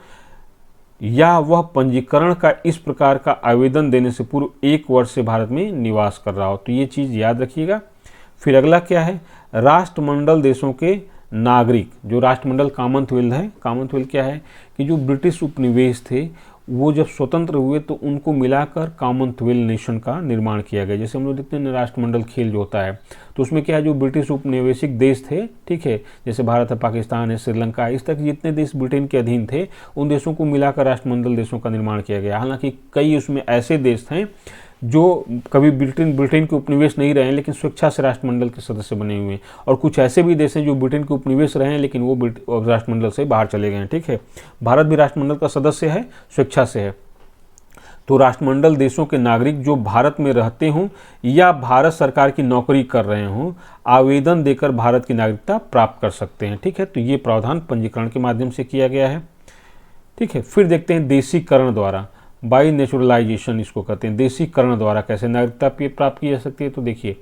या वह पंजीकरण का इस प्रकार का आवेदन देने से पूर्व 1 वर्ष से भारत में निवास कर रहा हो, तो ये चीज़ याद रखिएगा। फिर अगला क्या है, राष्ट्रमंडल देशों के नागरिक, जो राष्ट्रमंडल कॉमनवेल्थ है, कॉमनवेल्थ क्या है कि जो ब्रिटिश उपनिवेश थे वो जब स्वतंत्र हुए तो उनको मिलाकर कॉमनवेल्थ नेशन का निर्माण किया गया। जैसे हम लोग देखते हैं राष्ट्रमंडल खेल जो होता है तो उसमें क्या है, जो ब्रिटिश उपनिवेशिक देश थे, ठीक है, जैसे भारत है, पाकिस्तान है, श्रीलंका है, इस तक जितने देश ब्रिटेन के अधीन थे उन देशों को मिलाकर राष्ट्रमंडल देशों का निर्माण किया गया। हालांकि कई उसमें ऐसे देश थे जो कभी ब्रिटेन के उपनिवेश नहीं रहे हैं लेकिन स्वेच्छा से राष्ट्रमंडल के सदस्य बने हुए हैं, और कुछ ऐसे भी देश हैं जो ब्रिटेन के उपनिवेश रहे हैं लेकिन वो राष्ट्रमंडल से बाहर चले गए हैं। ठीक है, भारत भी राष्ट्रमंडल का सदस्य है, स्वेच्छा से है। तो राष्ट्रमंडल देशों के नागरिक जो भारत में रहते हों या भारत सरकार की नौकरी कर रहे हों, आवेदन देकर भारत की नागरिकता प्राप्त कर सकते हैं। ठीक है, तो ये प्रावधान पंजीकरण के माध्यम से किया गया है। ठीक है, फिर देखते हैं देशीकरण द्वारा, बाई नेचुरलाइजेशन इसको कहते हैं। देशीकरण द्वारा कैसे नागरिकता प्राप्त की जा सकती है, तो देखिए,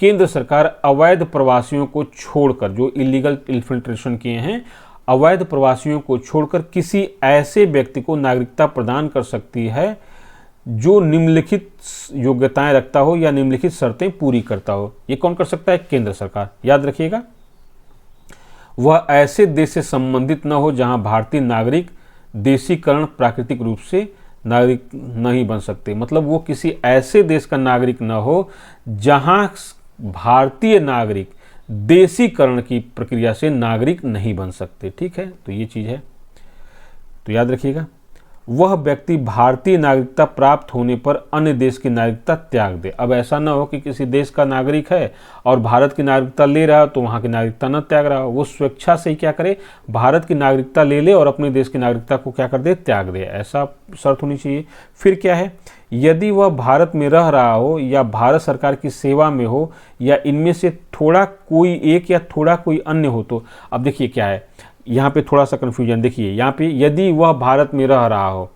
केंद्र सरकार अवैध प्रवासियों को छोड़कर, जो इलीगल इन्फिल्ट्रेशन किए हैं, अवैध प्रवासियों को छोड़कर किसी ऐसे व्यक्ति को नागरिकता प्रदान कर सकती है जो निम्नलिखित योग्यताएं रखता हो या निम्नलिखित शर्तें पूरी करता हो। ये कौन कर सकता है? केंद्र सरकार। याद रखिएगा, वह ऐसे देश से संबंधित न हो जहां भारतीय नागरिक देशीकरण प्राकृतिक रूप से नागरिक नहीं बन सकते। मतलब वो किसी ऐसे देश का नागरिक न हो जहां भारतीय नागरिक देशीकरण की प्रक्रिया से नागरिक नहीं बन सकते। ठीक है, तो ये चीज़ है, तो याद रखिएगा। वह व्यक्ति भारतीय नागरिकता प्राप्त होने पर अन्य देश की नागरिकता त्याग दे। अब ऐसा ना हो कि किसी देश का नागरिक है और भारत की नागरिकता ले रहा हो तो वहाँ की नागरिकता न त्याग रहा हो, वो स्वेच्छा से ही क्या करे, भारत की नागरिकता ले ले और अपने देश की नागरिकता को क्या कर दे, त्याग दे। ऐसा शर्त होनी चाहिए। फिर क्या है, यदि वह भारत में रह रहा हो या भारत सरकार की सेवा में हो या इनमें से थोड़ा कोई एक या थोड़ा कोई अन्य हो। तो अब देखिए क्या है, यहाँ पे थोड़ा सा कन्फ्यूजन देखिए, यहाँ पे यदि वह भारत में रह रहा हो,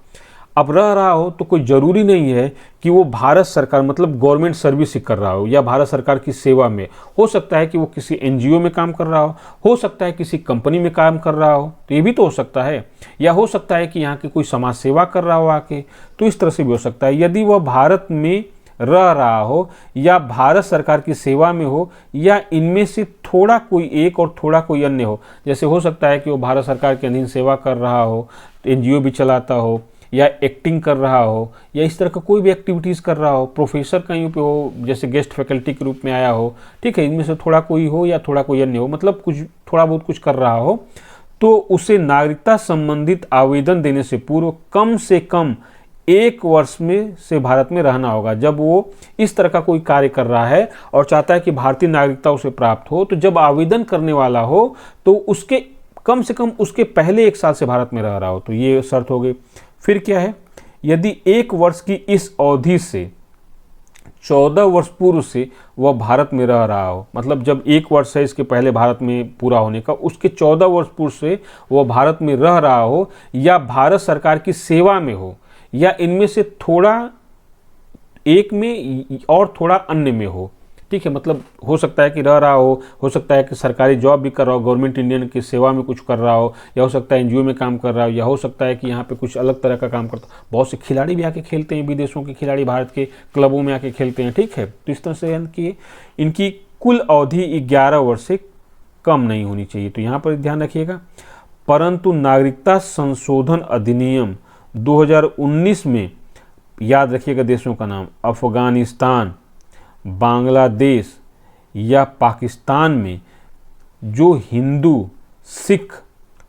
अब रह रहा हो तो कोई ज़रूरी नहीं है कि वो भारत सरकार मतलब गवर्नमेंट सर्विस ही कर रहा हो या भारत सरकार की सेवा में। हो सकता है कि वो किसी एनजीओ में काम कर रहा हो सकता है किसी कंपनी में काम कर रहा हो, तो ये भी तो हो सकता है, या हो सकता है कि यहाँ की कोई समाज सेवा कर रहा हो आके, तो इस तरह से भी हो सकता है। यदि वह भारत में रह रहा हो या भारत सरकार की सेवा में हो या इनमें से थोड़ा कोई एक और थोड़ा कोई अन्य हो, जैसे हो सकता है कि वो भारत सरकार के अधीन सेवा कर रहा हो, एनजीओ भी चलाता हो या एक्टिंग कर रहा हो या इस तरह का कोई भी एक्टिविटीज़ कर रहा हो, प्रोफेसर कहीं पे हो, जैसे गेस्ट फैकल्टी के रूप में आया हो। ठीक है, इनमें से थोड़ा कोई हो या थोड़ा कोई अन्य हो, मतलब कुछ थोड़ा बहुत कुछ कर रहा हो, तो उसे नागरिकता संबंधित आवेदन देने से पूर्व कम से कम 1 वर्ष में से भारत में रहना होगा। जब वो इस तरह का कोई कार्य कर रहा है और चाहता है कि भारतीय नागरिकता उसे प्राप्त हो, तो जब आवेदन करने वाला हो तो उसके कम से कम उसके पहले 1 साल से भारत में रह रहा हो, तो ये शर्त हो गई। फिर क्या है, यदि 1 वर्ष की इस अवधि से 14 वर्ष पूर्व से वह भारत में रह रहा हो, मतलब जब 1 वर्ष है इसके पहले भारत में पूरा होने का, उसके 14 वर्ष पूर्व से वह भारत में रह रहा हो या भारत सरकार की सेवा में हो या इनमें से थोड़ा एक में और थोड़ा अन्य में हो। ठीक है, मतलब हो सकता है कि रह रहा हो सकता है कि सरकारी जॉब भी कर रहा हो, गवर्नमेंट इंडियन की सेवा में कुछ कर रहा हो, या हो सकता है एनजीओ में काम कर रहा हो, या हो सकता है कि यहाँ पे कुछ अलग तरह का काम करता हो। बहुत से खिलाड़ी भी आके खेलते हैं, विदेशों के खिलाड़ी भारत के क्लबों में आके खेलते हैं। ठीक है, तो इस तरह से कि इनकी कुल अवधि 11 वर्ष से कम नहीं होनी चाहिए, तो यहाँ पर ध्यान रखिएगा। परंतु नागरिकता संशोधन अधिनियम 2019 में, याद रखिएगा देशों का नाम, अफगानिस्तान, बांग्लादेश या पाकिस्तान में जो हिंदू, सिख,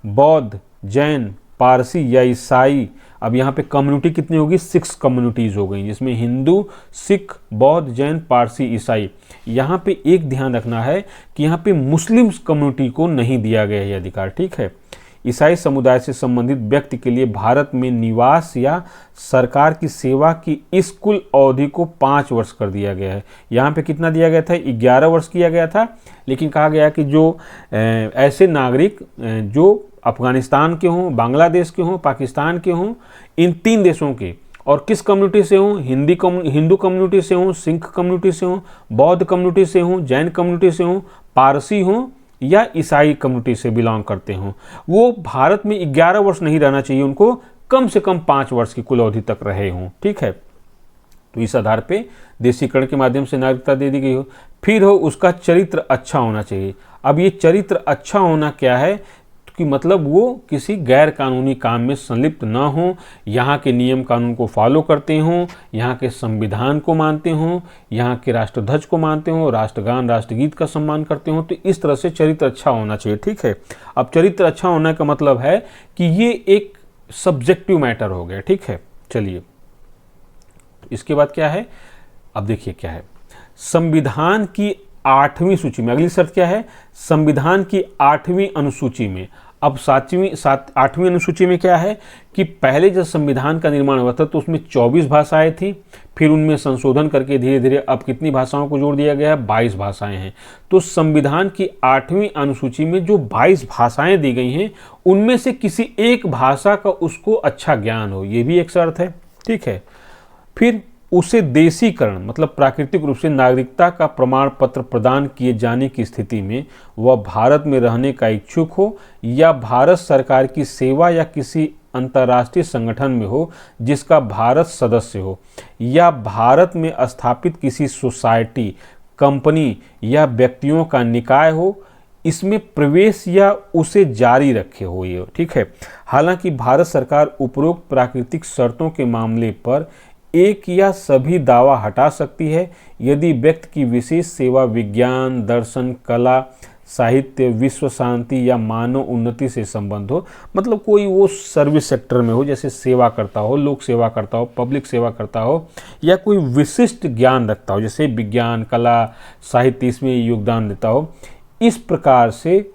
बौद्ध, जैन, पारसी या ईसाई, अब यहाँ पे कम्युनिटी कितनी होगी, 6 कम्युनिटीज़ हो गई, जिसमें हिंदू, सिख, बौद्ध, जैन, पारसी, ईसाई। यहाँ पे एक ध्यान रखना है कि यहाँ पे मुस्लिम कम्युनिटी को नहीं दिया गया है अधिकार। ठीक है, ईसाई समुदाय से संबंधित व्यक्ति के लिए भारत में निवास या सरकार की सेवा की इस कुल अवधि को 5 वर्ष कर दिया गया है। यहाँ पे कितना दिया गया था, 11 वर्ष किया गया था, लेकिन कहा गया कि जो ऐसे नागरिक जो अफगानिस्तान के हों, बांग्लादेश के हों, पाकिस्तान के हों, इन 3 देशों के, और किस कम्युनिटी से हों, हिंदू कम्युनिटी से हों, सिख कम्युनिटी से हों, बौद्ध कम्युनिटी से हों, जैन कम्युनिटी से हों, पारसी हों या ईसाई कम्युनिटी से बिलोंग करते हों, वो भारत में 11 वर्ष नहीं रहना चाहिए, उनको कम से कम 5 वर्ष की कुल अवधि तक रहे हों। ठीक है, तो इस आधार पे देशीकरण के माध्यम से नागरिकता दे दी गई हो। फिर हो उसका चरित्र अच्छा होना चाहिए। अब ये चरित्र अच्छा होना क्या है कि मतलब वो किसी गैर कानूनी काम में संलिप्त ना हो, यहाँ के नियम कानून को फॉलो करते हों, यहाँ के संविधान को मानते हों, यहाँ के राष्ट्रध्वज को मानते हों, राष्ट्रगान राष्ट्रगीत का सम्मान करते हों। तो इस तरह से चरित्र अच्छा होना चाहिए, ठीक है। अब चरित्र अच्छा होने का मतलब है कि ये एक सब्जेक्टिव मैटर हो गया, ठीक है। चलिए इसके बाद क्या है, अब देखिए क्या है, संविधान की 8वीं सूची में अगली शर्त क्या है, संविधान की 8वीं अनुसूची में, अब 8वीं अनुसूची में क्या है कि पहले जब संविधान का निर्माण हुआ था तो उसमें 24 भाषाएं थी, फिर उनमें संशोधन करके धीरे धीरे अब कितनी भाषाओं को जोड़ दिया गया है, 22 भाषाएं हैं। तो संविधान की 8वीं अनुसूची में जो 22 भाषाएं दी गई हैं उनमें से किसी एक भाषा का उसको अच्छा ज्ञान हो, ये भी एक शर्त है, ठीक है। फिर उसे देशीकरण मतलब प्राकृतिक रूप से नागरिकता का प्रमाण पत्र प्रदान किए जाने की स्थिति में वह भारत में रहने का इच्छुक हो या भारत सरकार की सेवा या किसी अंतर्राष्ट्रीय संगठन में हो जिसका भारत सदस्य हो, या भारत में स्थापित किसी सोसाइटी, कंपनी या व्यक्तियों का निकाय हो, इसमें प्रवेश या उसे जारी रखे हो ये, ठीक है। हालांकि भारत सरकार उपरोक्त प्राकृतिक शर्तों के मामले पर एक या सभी दावा हटा सकती है यदि व्यक्ति की विशेष सेवा विज्ञान, दर्शन, कला, साहित्य, विश्व शांति या मानव उन्नति से संबंध हो। मतलब कोई वो सर्विस सेक्टर में हो, जैसे सेवा करता हो, लोक सेवा करता हो, पब्लिक सेवा करता हो, या कोई विशिष्ट ज्ञान रखता हो जैसे विज्ञान, कला, साहित्य, इसमें योगदान देता हो। इस प्रकार से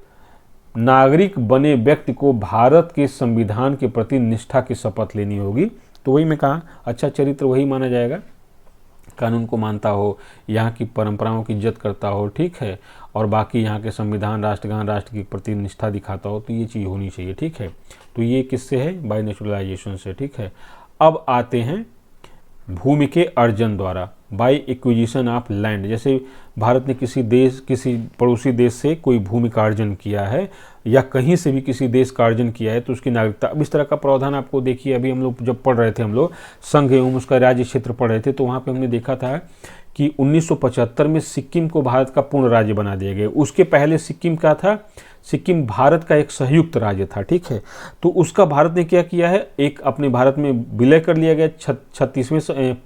नागरिक बने व्यक्ति को भारत के संविधान के प्रति निष्ठा की शपथ लेनी होगी। तो वही मैं कहा, अच्छा चरित्र वही माना जाएगा, कानून को मानता हो, यहाँ की परंपराओं की इज्जत करता हो, ठीक है, और बाकी यहाँ के संविधान, राष्ट्रगान, राष्ट्र के प्रति निष्ठा दिखाता हो, तो ये चीज़ होनी चाहिए, ठीक है। तो ये किससे है, बाय नेचुरलाइजेशन से, ठीक है। अब आते हैं भूमि के अर्जन द्वारा, बाय एक्विजिशन ऑफ लैंड। जैसे भारत ने किसी पड़ोसी देश से कोई भूमि का अर्जन किया है या कहीं से भी किसी देश का अर्जन किया है तो उसकी नागरिकता, अब इस तरह का प्रावधान आपको देखिए, अभी हम लोग जब पढ़ रहे थे, हम लोग संघ एवं उसका राज्य क्षेत्र पढ़ रहे थे, तो वहाँ पे हमने देखा था कि 1975 में सिक्किम को भारत का पूर्ण राज्य बना दिया गया। उसके पहले सिक्किम क्या था, सिक्किम भारत का एक संयुक्त राज्य था, ठीक है। तो उसका भारत ने क्या किया है, एक अपने भारत में विलय कर लिया गया,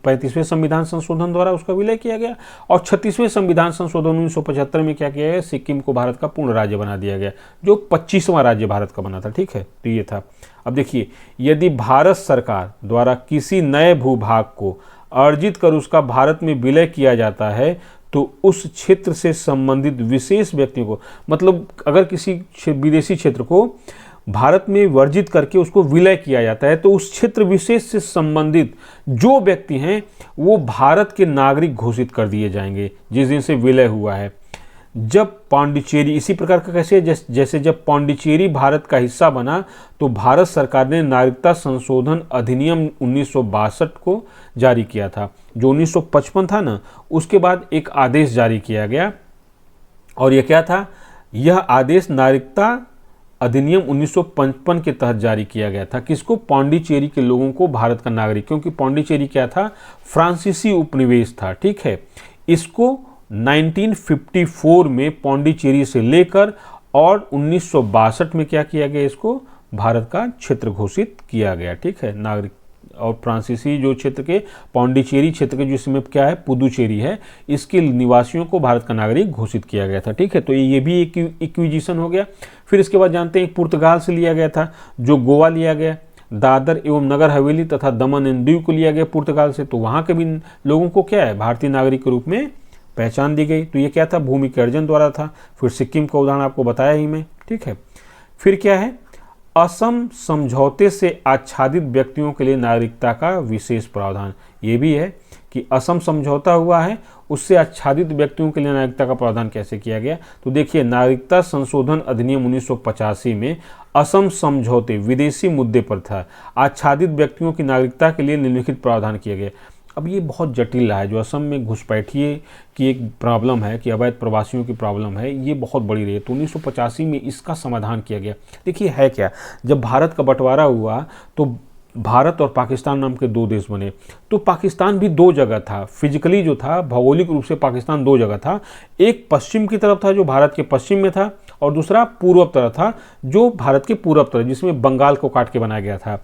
35वें संविधान संशोधन द्वारा उसका विलय किया गया, और 36वें संविधान संशोधन 1975 में क्या किया गया, सिक्किम को भारत का पूर्ण राज्य बना दिया गया, जो 25वां राज्य भारत का बना था, ठीक है। तो ये था। अब देखिए, यदि भारत सरकार द्वारा किसी नए भूभाग को अर्जित कर उसका भारत में विलय किया जाता है तो उस क्षेत्र से संबंधित विशेष व्यक्तियों को, मतलब अगर किसी विदेशी क्षेत्र को भारत में वर्जित करके उसको विलय किया जाता है तो उस क्षेत्र विशेष से संबंधित जो व्यक्ति हैं वो भारत के नागरिक घोषित कर दिए जाएंगे जिस दिन से विलय हुआ है। जब पांडिचेरी, इसी प्रकार का कैसे, जैसे जब पांडिचेरी भारत का हिस्सा बना तो भारत सरकार ने नागरिकता संशोधन अधिनियम 1962 को जारी किया था। जो 1955 था ना, उसके बाद एक आदेश जारी किया गया, और यह क्या था, यह आदेश नागरिकता अधिनियम 1955 के तहत जारी किया गया था। किसको, पांडिचेरी के लोगों को भारत का नागरिक, क्योंकि पांडिचेरी क्या था, फ्रांसीसी उपनिवेश था, ठीक है। इसको 1954 में पांडिचेरी से लेकर और 1962 में क्या किया गया, इसको भारत का क्षेत्र घोषित किया गया, ठीक है। नागरिक और फ्रांसीसी जो क्षेत्र के, पांडिचेरी क्षेत्र के जिसमें क्या है, पुदुचेरी है, इसके निवासियों को भारत का नागरिक घोषित किया गया था, ठीक है। तो ये भी एक इक्विजिशन हो गया। फिर इसके बाद जानते हैं पुर्तगाल से लिया गया था, जो गोवा लिया गया, दादर एवं नगर हवेली तथा दमन एवं दीव को लिया गया पुर्तगाल से, तो वहाँ के भी लोगों को क्या है, भारतीय नागरिक के रूप में पहचान दी गई। तो ये क्या था, भूमि के अर्जन द्वारा था। फिर सिक्किम का उदाहरण आपको बताया ही मैं, ठीक है। फिर क्या है, असम समझौते से आच्छादित व्यक्तियों के लिए नागरिकता का विशेष प्रावधान। ये भी है कि असम समझौता हुआ है, उससे आच्छादित व्यक्तियों के लिए नागरिकता का प्रावधान कैसे किया गया। तो देखिए, नागरिकता संशोधन अधिनियम 1985 में असम समझौते विदेशी मुद्दे पर था, आच्छादित व्यक्तियों की नागरिकता के लिए निम्नलिखित प्रावधान किए गए। अब ये बहुत जटिल है, जो असम में घुसपैठिए की एक प्रॉब्लम है कि अवैध प्रवासियों की प्रॉब्लम है, ये बहुत बड़ी रही है। तो 1985 में इसका समाधान किया गया। देखिए है क्या, जब भारत का बंटवारा हुआ तो भारत और पाकिस्तान नाम के दो देश बने। तो पाकिस्तान भी दो जगह था, फिजिकली जो था, भौगोलिक रूप से पाकिस्तान दो जगह था। एक पश्चिम की तरफ था जो भारत के पश्चिम में था, और दूसरा पूर्व तरफ था जो भारत के पूर्व तरफ, जिसमें बंगाल को काट के बनाया गया था।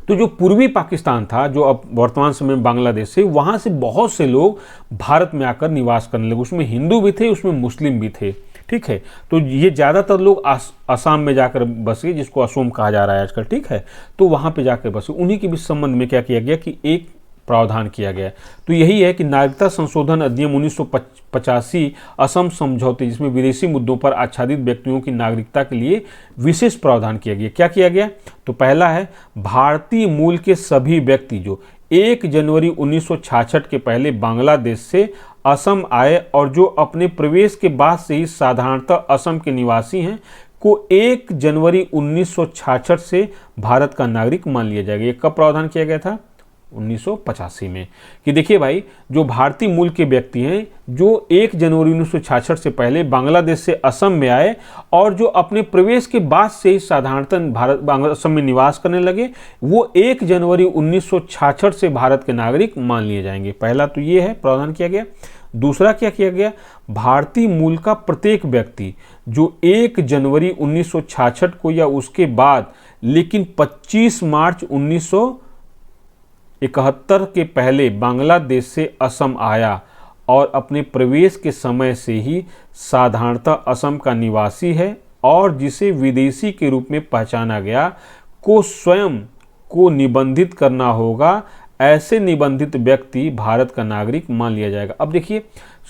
तो जो पूर्वी पाकिस्तान था, जो अब वर्तमान समय में बांग्लादेश से, वहाँ से बहुत से लोग भारत में आकर निवास करने लगे। उसमें हिंदू भी थे, उसमें मुस्लिम भी थे, ठीक है। तो ये ज़्यादातर लोग असम में जाकर बसे, जिसको असोम कहा जा रहा है आजकल, ठीक है। तो वहाँ पे जाकर बसे। उन्हीं के भी संबंध में क्या किया गया कि एक प्रावधान किया गया। तो यही है कि नागरिकता संशोधन अधिनियम 1985 असम समझौते, जिसमें विदेशी मुद्दों पर आच्छादित व्यक्तियों की नागरिकता के लिए विशेष प्रावधान किया गया। क्या किया गया? तो पहला है, भारतीय मूल के सभी व्यक्ति जो 1 जनवरी 1966 के पहले बांग्लादेश से असम आए और जो अपने प्रवेश के बाद से ही साधारणतः असम के निवासी हैं, को 1 जनवरी 1966 से भारत का नागरिक मान लिया जाएगा। ये कब प्रावधान किया गया था? 1985 में। कि देखिए भाई, जो भारतीय मूल के व्यक्ति हैं जो 1 जनवरी 1966 से पहले बांग्लादेश से असम में आए और जो अपने प्रवेश के बाद से ही साधारणतः असम में निवास करने लगे, वो 1 जनवरी 1966 से भारत के नागरिक मान लिए जाएंगे। पहला तो ये है, प्रावधान किया गया। दूसरा क्या किया गया? भारतीय मूल का प्रत्येक व्यक्ति जो 1 जनवरी 1966 को या उसके बाद लेकिन 25 मार्च 1971 के पहले बांग्लादेश से असम आया और अपने प्रवेश के समय से ही साधारणतः असम का निवासी है और जिसे विदेशी के रूप में पहचाना गया, को स्वयं को निबंधित करना होगा। ऐसे निबंधित व्यक्ति भारत का नागरिक मान लिया जाएगा। अब देखिए,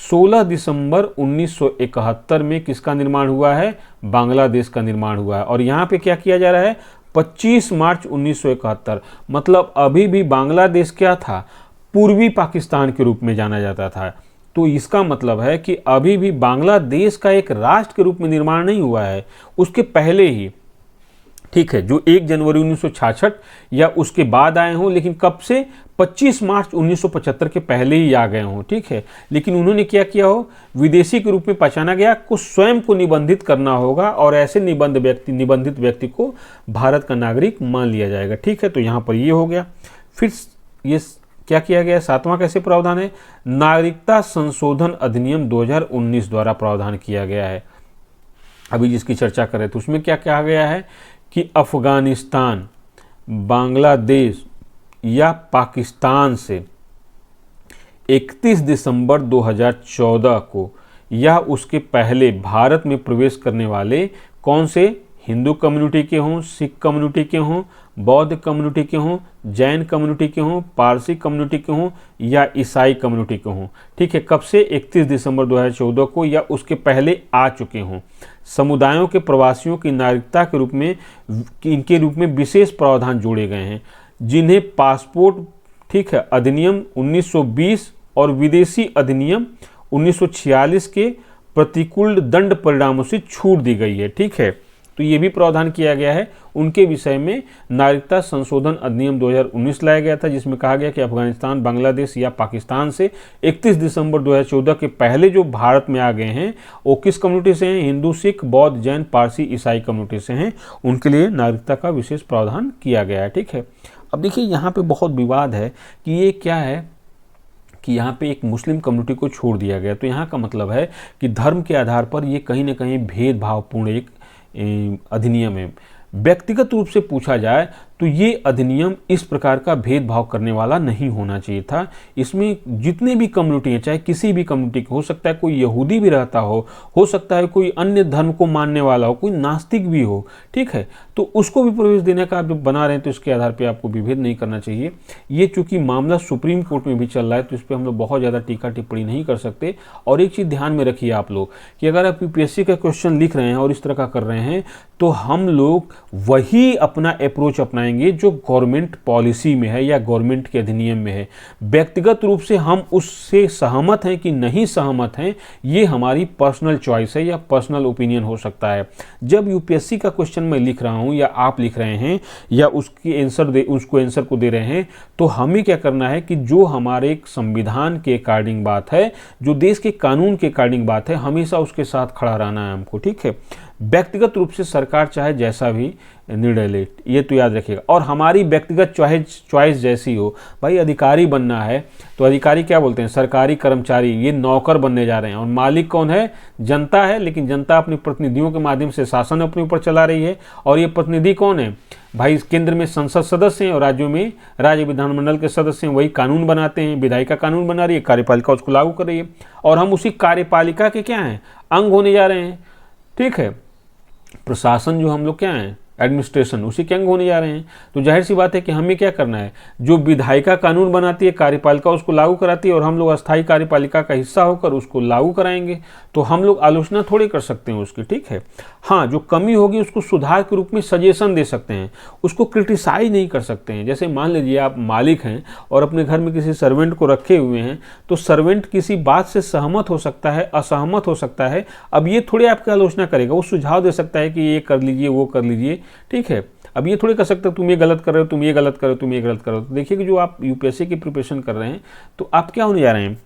16 दिसंबर 1971 में किसका निर्माण हुआ है? बांग्लादेश का निर्माण हुआ है। और यहाँ पे क्या किया जा रहा है? 25 मार्च 1971। मतलब अभी भी बांग्लादेश क्या था? पूर्वी पाकिस्तान के रूप में जाना जाता था। तो इसका मतलब है कि अभी भी बांग्लादेश का एक राष्ट्र के रूप में निर्माण नहीं हुआ है, उसके पहले ही, ठीक है, जो 1 जनवरी 1966 या उसके बाद आए हों, लेकिन कब से? 25 मार्च 1975 के पहले ही आ गए हों, ठीक है। लेकिन उन्होंने क्या किया हो? विदेशी के रूप में पहचाना गया, को स्वयं को निबंधित करना होगा और ऐसे निबंधित व्यक्ति को भारत का नागरिक मान लिया जाएगा, ठीक है। तो यहाँ पर ये हो गया। फिर ये क्या किया गया? 7वां कैसे प्रावधान है? नागरिकता संशोधन अधिनियम 2019 द्वारा प्रावधान किया गया है। अभी जिसकी चर्चा करें तो उसमें क्या कहा गया है कि अफगानिस्तान, बांग्लादेश या पाकिस्तान से 31 दिसंबर 2014 को या उसके पहले भारत में प्रवेश करने वाले कौन से? हिंदू कम्युनिटी के हों, सिख कम्युनिटी के हों, बौद्ध कम्युनिटी के हों, जैन कम्युनिटी के हों, पारसी कम्युनिटी के हों या ईसाई कम्युनिटी के हों, ठीक है, कब से? 31 दिसंबर 2014 को या उसके पहले आ चुके हों। समुदायों के प्रवासियों की नागरिकता के रूप में इनके रूप में विशेष प्रावधान जोड़े गए हैं, जिन्हें पासपोर्ट, ठीक है, अधिनियम 1920 और विदेशी अधिनियम 1946 के प्रतिकूल दंड परिणामों से छूट दी गई है, ठीक है। तो ये भी प्रावधान किया गया है। उनके विषय में नागरिकता संशोधन अधिनियम 2019 लाया गया था, जिसमें कहा गया कि अफगानिस्तान, बांग्लादेश या पाकिस्तान से 31 दिसंबर 2014 के पहले जो भारत में आ गए हैं वो किस कम्युनिटी से हैं? हिंदू, सिख, बौद्ध, जैन, पारसी, ईसाई कम्युनिटी से हैं। उनके लिए नागरिकता का विशेष प्रावधान किया गया है, ठीक है। अब देखिए, यहाँ पे बहुत विवाद है कि ये क्या है कि यहाँ पे एक मुस्लिम कम्युनिटी को छोड़ दिया गया। तो यहाँ का मतलब है कि धर्म के आधार पर ये कहीं ना कहीं भेदभावपूर्ण एक अधिनियम है। व्यक्तिगत रूप से पूछा जाए तो ये अधिनियम इस प्रकार का भेदभाव करने वाला नहीं होना चाहिए था। इसमें जितने भी कम्युनिटी हैं, चाहे किसी भी कम्युनिटी के, हो सकता है कोई यहूदी भी रहता हो सकता है कोई अन्य धर्म को मानने वाला हो, कोई नास्तिक भी हो, ठीक है, तो उसको भी प्रवेश देने का आप जब बना रहे हैं तो इसके आधार पर आपको विभेद नहीं करना चाहिए। ये चूंकि मामला सुप्रीम कोर्ट में भी चल रहा है तो इस पर हम लोग बहुत ज़्यादा टीका टिप्पणी नहीं कर सकते। और एक चीज़ ध्यान में रखिए आप लोग कि अगर आप यूपीएससी का क्वेश्चन लिख रहे हैं और इस तरह का कर रहे हैं तो हम लोग वही अपना अप्रोच अपनाएंगे जो गवर्नमेंट पॉलिसी में है या गवर्नमेंट के अधिनियम में है। व्यक्तिगत रूप से हम उससे सहमत हैं कि नहीं सहमत हैं, ये हमारी पर्सनल चॉइस है या पर्सनल ओपिनियन हो सकता है। जब यूपीएससी का क्वेश्चन मैं लिख रहा हूं या आप लिख रहे हैं या उसको आंसर को दे रहे हैं, तो हमें क्या करना है कि जो हमारे संविधान के अकॉर्डिंग बात है, जो देश के कानून के अकॉर्डिंग बात है, हमेशा उसके साथ खड़ा रहना है हमको, ठीक है। व्यक्तिगत रूप से सरकार चाहे जैसा भी निर्णय ले, ये तो याद रखिएगा। और हमारी व्यक्तिगत चॉइस जैसी हो। भाई अधिकारी बनना है तो अधिकारी क्या बोलते हैं, सरकारी कर्मचारी, ये नौकर बनने जा रहे हैं, और मालिक कौन है, जनता है। लेकिन जनता अपने प्रतिनिधियों के माध्यम से शासन अपने ऊपर चला रही है, और ये प्रतिनिधि कौन है भाई, केंद्र में संसद सदस्य हैं और राज्यों में राज्य विधानमंडल के सदस्य हैं, वही कानून बनाते हैं। विधायिका कानून बना रही है, कार्यपालिका उसको लागू कर रही है, और हम उसी कार्यपालिका के क्या हैं, अंग होने जा रहे हैं। ठीक है, प्रशासन जो हम लोग क्या हैं, एडमिनिस्ट्रेशन, उसी के अंग होने जा रहे हैं। तो जाहिर सी बात है कि हमें क्या करना है, जो विधायिका कानून बनाती है, कार्यपालिका उसको लागू कराती है, और हम लोग अस्थायी कार्यपालिका का हिस्सा होकर उसको लागू कराएंगे। तो हम लोग आलोचना थोड़ी कर सकते हैं उसकी, ठीक है। हाँ, जो कमी होगी उसको सुधार के रूप में सजेशन दे सकते हैं, उसको क्रिटिसाइज नहीं कर सकते हैं। जैसे मान लीजिए आप मालिक हैं और अपने घर में किसी सर्वेंट को रखे हुए हैं, तो सर्वेंट किसी बात से सहमत हो सकता है, असहमत हो सकता है। अब ये थोड़ी आपकी आलोचना करेगा, वो सुझाव दे सकता है कि ये कर लीजिए, वो कर लीजिए, ठीक है। अब ये थोड़ी कर सकते हो तुम ये गलत कर रहे हो, तुम ये गलत कर रहे हो, तुम ये गलत कर रहे हो। तो देखिए कि जो आप यूपीएससी की प्रिपरेशन कर रहे हैं, तो आप क्या होने जा रहे हैं,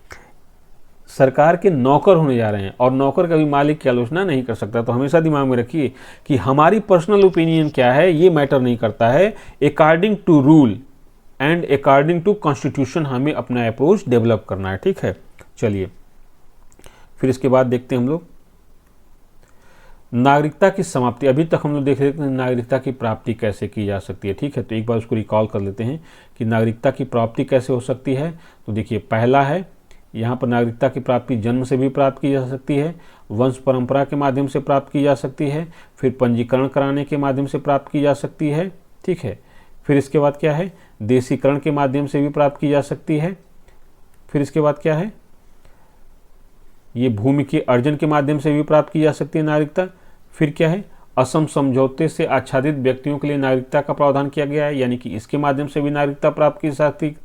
सरकार के नौकर होने जा रहे हैं, और नौकर कभी मालिक की आलोचना नहीं कर सकता। तो हमेशा दिमाग में रखिए कि हमारी पर्सनल ओपिनियन क्या है, ये मैटर नहीं करता है। According to rule and according to constitution हमें अपना अप्रोच डेवलप करना है, ठीक है। चलिए फिर इसके बाद देखते हैं हम लोग नागरिकता की समाप्ति। अभी तक हम लोग देख रहे थे नागरिकता की प्राप्ति कैसे की जा सकती है, ठीक है। तो एक बार उसको रिकॉल कर लेते हैं कि नागरिकता की प्राप्ति कैसे हो सकती है। तो देखिए, पहला है यहाँ पर नागरिकता की प्राप्ति जन्म से भी प्राप्त की जा सकती है, वंश परंपरा के माध्यम से प्राप्त की जा सकती है, फिर पंजीकरण कराने के माध्यम से प्राप्त की जा सकती है, ठीक है। फिर इसके बाद क्या है, देशीकरण के माध्यम से भी प्राप्त की जा सकती है। फिर इसके बाद क्या है, ये भूमि के अर्जन के माध्यम से भी प्राप्त की जा सकती है नागरिकता। फिर क्या है, असम समझौते से आच्छादित व्यक्तियों के लिए नागरिकता का प्रावधान किया गया है, यानी कि इसके माध्यम से भी नागरिकता प्राप्त की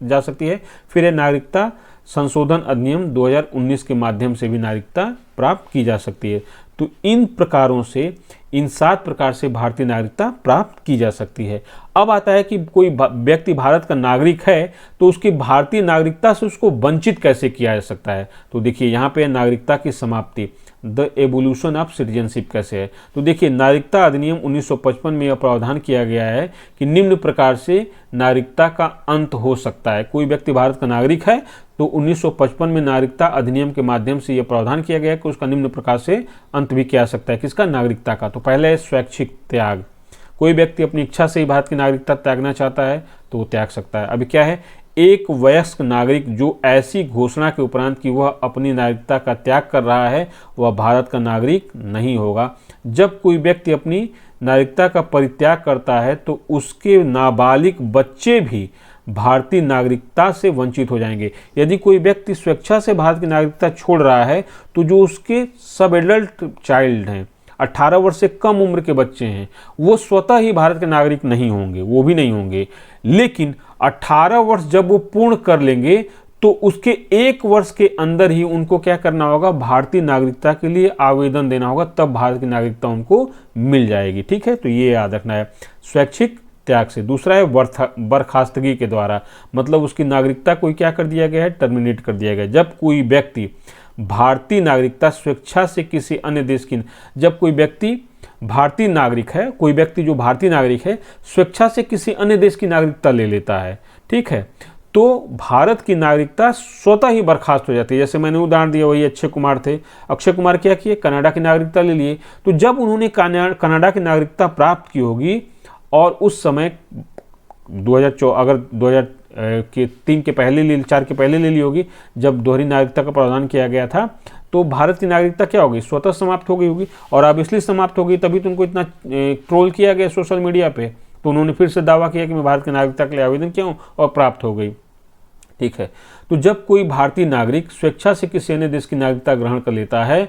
जा सकती है। फिर है नागरिकता संशोधन अधिनियम 2019 के माध्यम से भी नागरिकता प्राप्त की जा सकती है। तो इन प्रकारों से, इन 7 प्रकार से भारतीय नागरिकता प्राप्त की जा सकती है। अब आता है कि कोई व्यक्ति भारत का नागरिक है तो उसकी भारतीय नागरिकता से उसको वंचित कैसे किया जा सकता है। तो देखिए यहाँ पे नागरिकता की समाप्ति, द एवोल्यूशन ऑफ सिटीजनशिप कैसे है। तो देखिए, नागरिकता अधिनियम 1955 में यह प्रावधान किया गया है कि निम्न प्रकार से नागरिकता का अंत हो सकता है। कोई व्यक्ति भारत का नागरिक है तो 1955 में नागरिकता अधिनियम के माध्यम से यह प्रावधान किया गया है कि उसका निम्न प्रकार से अंत भी किया जा सकता है, किसका, नागरिकता का। तो पहले है स्वैच्छिक त्याग, कोई व्यक्ति अपनी इच्छा से ही भारत की नागरिकता त्यागना चाहता है तो वो त्याग सकता है। अभी क्या है, एक वयस्क नागरिक जो ऐसी घोषणा के उपरांत कि वह अपनी नागरिकता का त्याग कर रहा है, वह भारत का नागरिक नहीं होगा। जब कोई व्यक्ति अपनी नागरिकता का परित्याग करता है तो उसके नाबालिग बच्चे भी भारतीय नागरिकता से वंचित हो जाएंगे। यदि कोई व्यक्ति स्वेच्छा से भारत की नागरिकता छोड़ रहा है तो जो उसके सब एडल्ट चाइल्ड हैं, 18 वर्ष से कम उम्र के बच्चे हैं, वो स्वतः ही भारत के नागरिक नहीं होंगे, वो भी नहीं होंगे। लेकिन 18 वर्ष जब वो पूर्ण कर लेंगे तो उसके 1 वर्ष के अंदर ही उनको क्या करना होगा, भारतीय नागरिकता के लिए आवेदन देना होगा, तब भारत की नागरिकता उनको मिल जाएगी, ठीक है। तो ये याद रखना है, स्वैच्छिक त्याग से। दूसरा है बर्खास्तगी के द्वारा, मतलब उसकी नागरिकता को क्या कर दिया गया है, टर्मिनेट कर दिया गया। जब कोई व्यक्ति भारतीय नागरिकता स्वेच्छा से किसी अन्य देश की, जब कोई व्यक्ति भारतीय नागरिक है, कोई व्यक्ति जो भारतीय नागरिक है स्वेच्छा से किसी अन्य देश की नागरिकता ले लेता है, ठीक है, तो भारत की नागरिकता स्वतः ही बर्खास्त हो जाती है। जैसे मैंने उदाहरण दिया, वही अक्षय कुमार थे। अक्षय कुमार क्या किए, कनाडा की नागरिकता ले लिए। तो जब उन्होंने कनाडा की नागरिकता प्राप्त की होगी और उस समय 2003 के पहले 4 के पहले ले ली होगी, जब दोहरी नागरिकता का प्रावधान किया गया था, तो भारत की नागरिकता क्या होगी, स्वतः समाप्त हो गई होगी। और अब इसलिए समाप्त हो गई, तभी तो उनको इतना ट्रोल किया गया सोशल मीडिया पे। तो उन्होंने फिर से दावा किया कि मैं भारत की नागरिकता के लिए आवेदन किया हूँ और प्राप्त हो गई, ठीक है। तो जब कोई भारतीय नागरिक स्वेच्छा से किसी अन्य देश की नागरिकता ग्रहण कर लेता है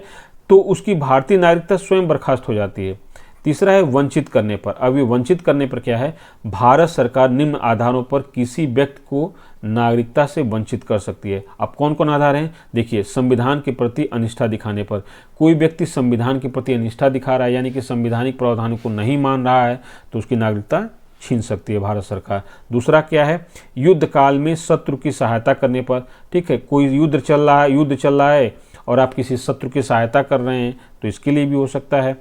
तो उसकी भारतीय नागरिकता स्वयं बर्खास्त हो जाती है। तीसरा है वंचित करने पर। अब ये वंचित करने पर क्या है, भारत सरकार निम्न आधारों पर किसी व्यक्ति को नागरिकता से वंचित कर सकती है। अब कौन कौन आधार हैं, देखिए, संविधान के प्रति अनिष्ठा दिखाने पर। कोई व्यक्ति संविधान के प्रति अनिष्ठा दिखा रहा है, यानी कि संवैधानिक प्रावधानों को नहीं मान रहा है, तो उसकी नागरिकता छीन सकती है भारत सरकार। दूसरा क्या है, युद्ध काल में शत्रु की सहायता करने पर, ठीक है, कोई युद्ध चल रहा है और आप किसी शत्रु की सहायता कर रहे हैं तो इसके लिए भी हो सकता है।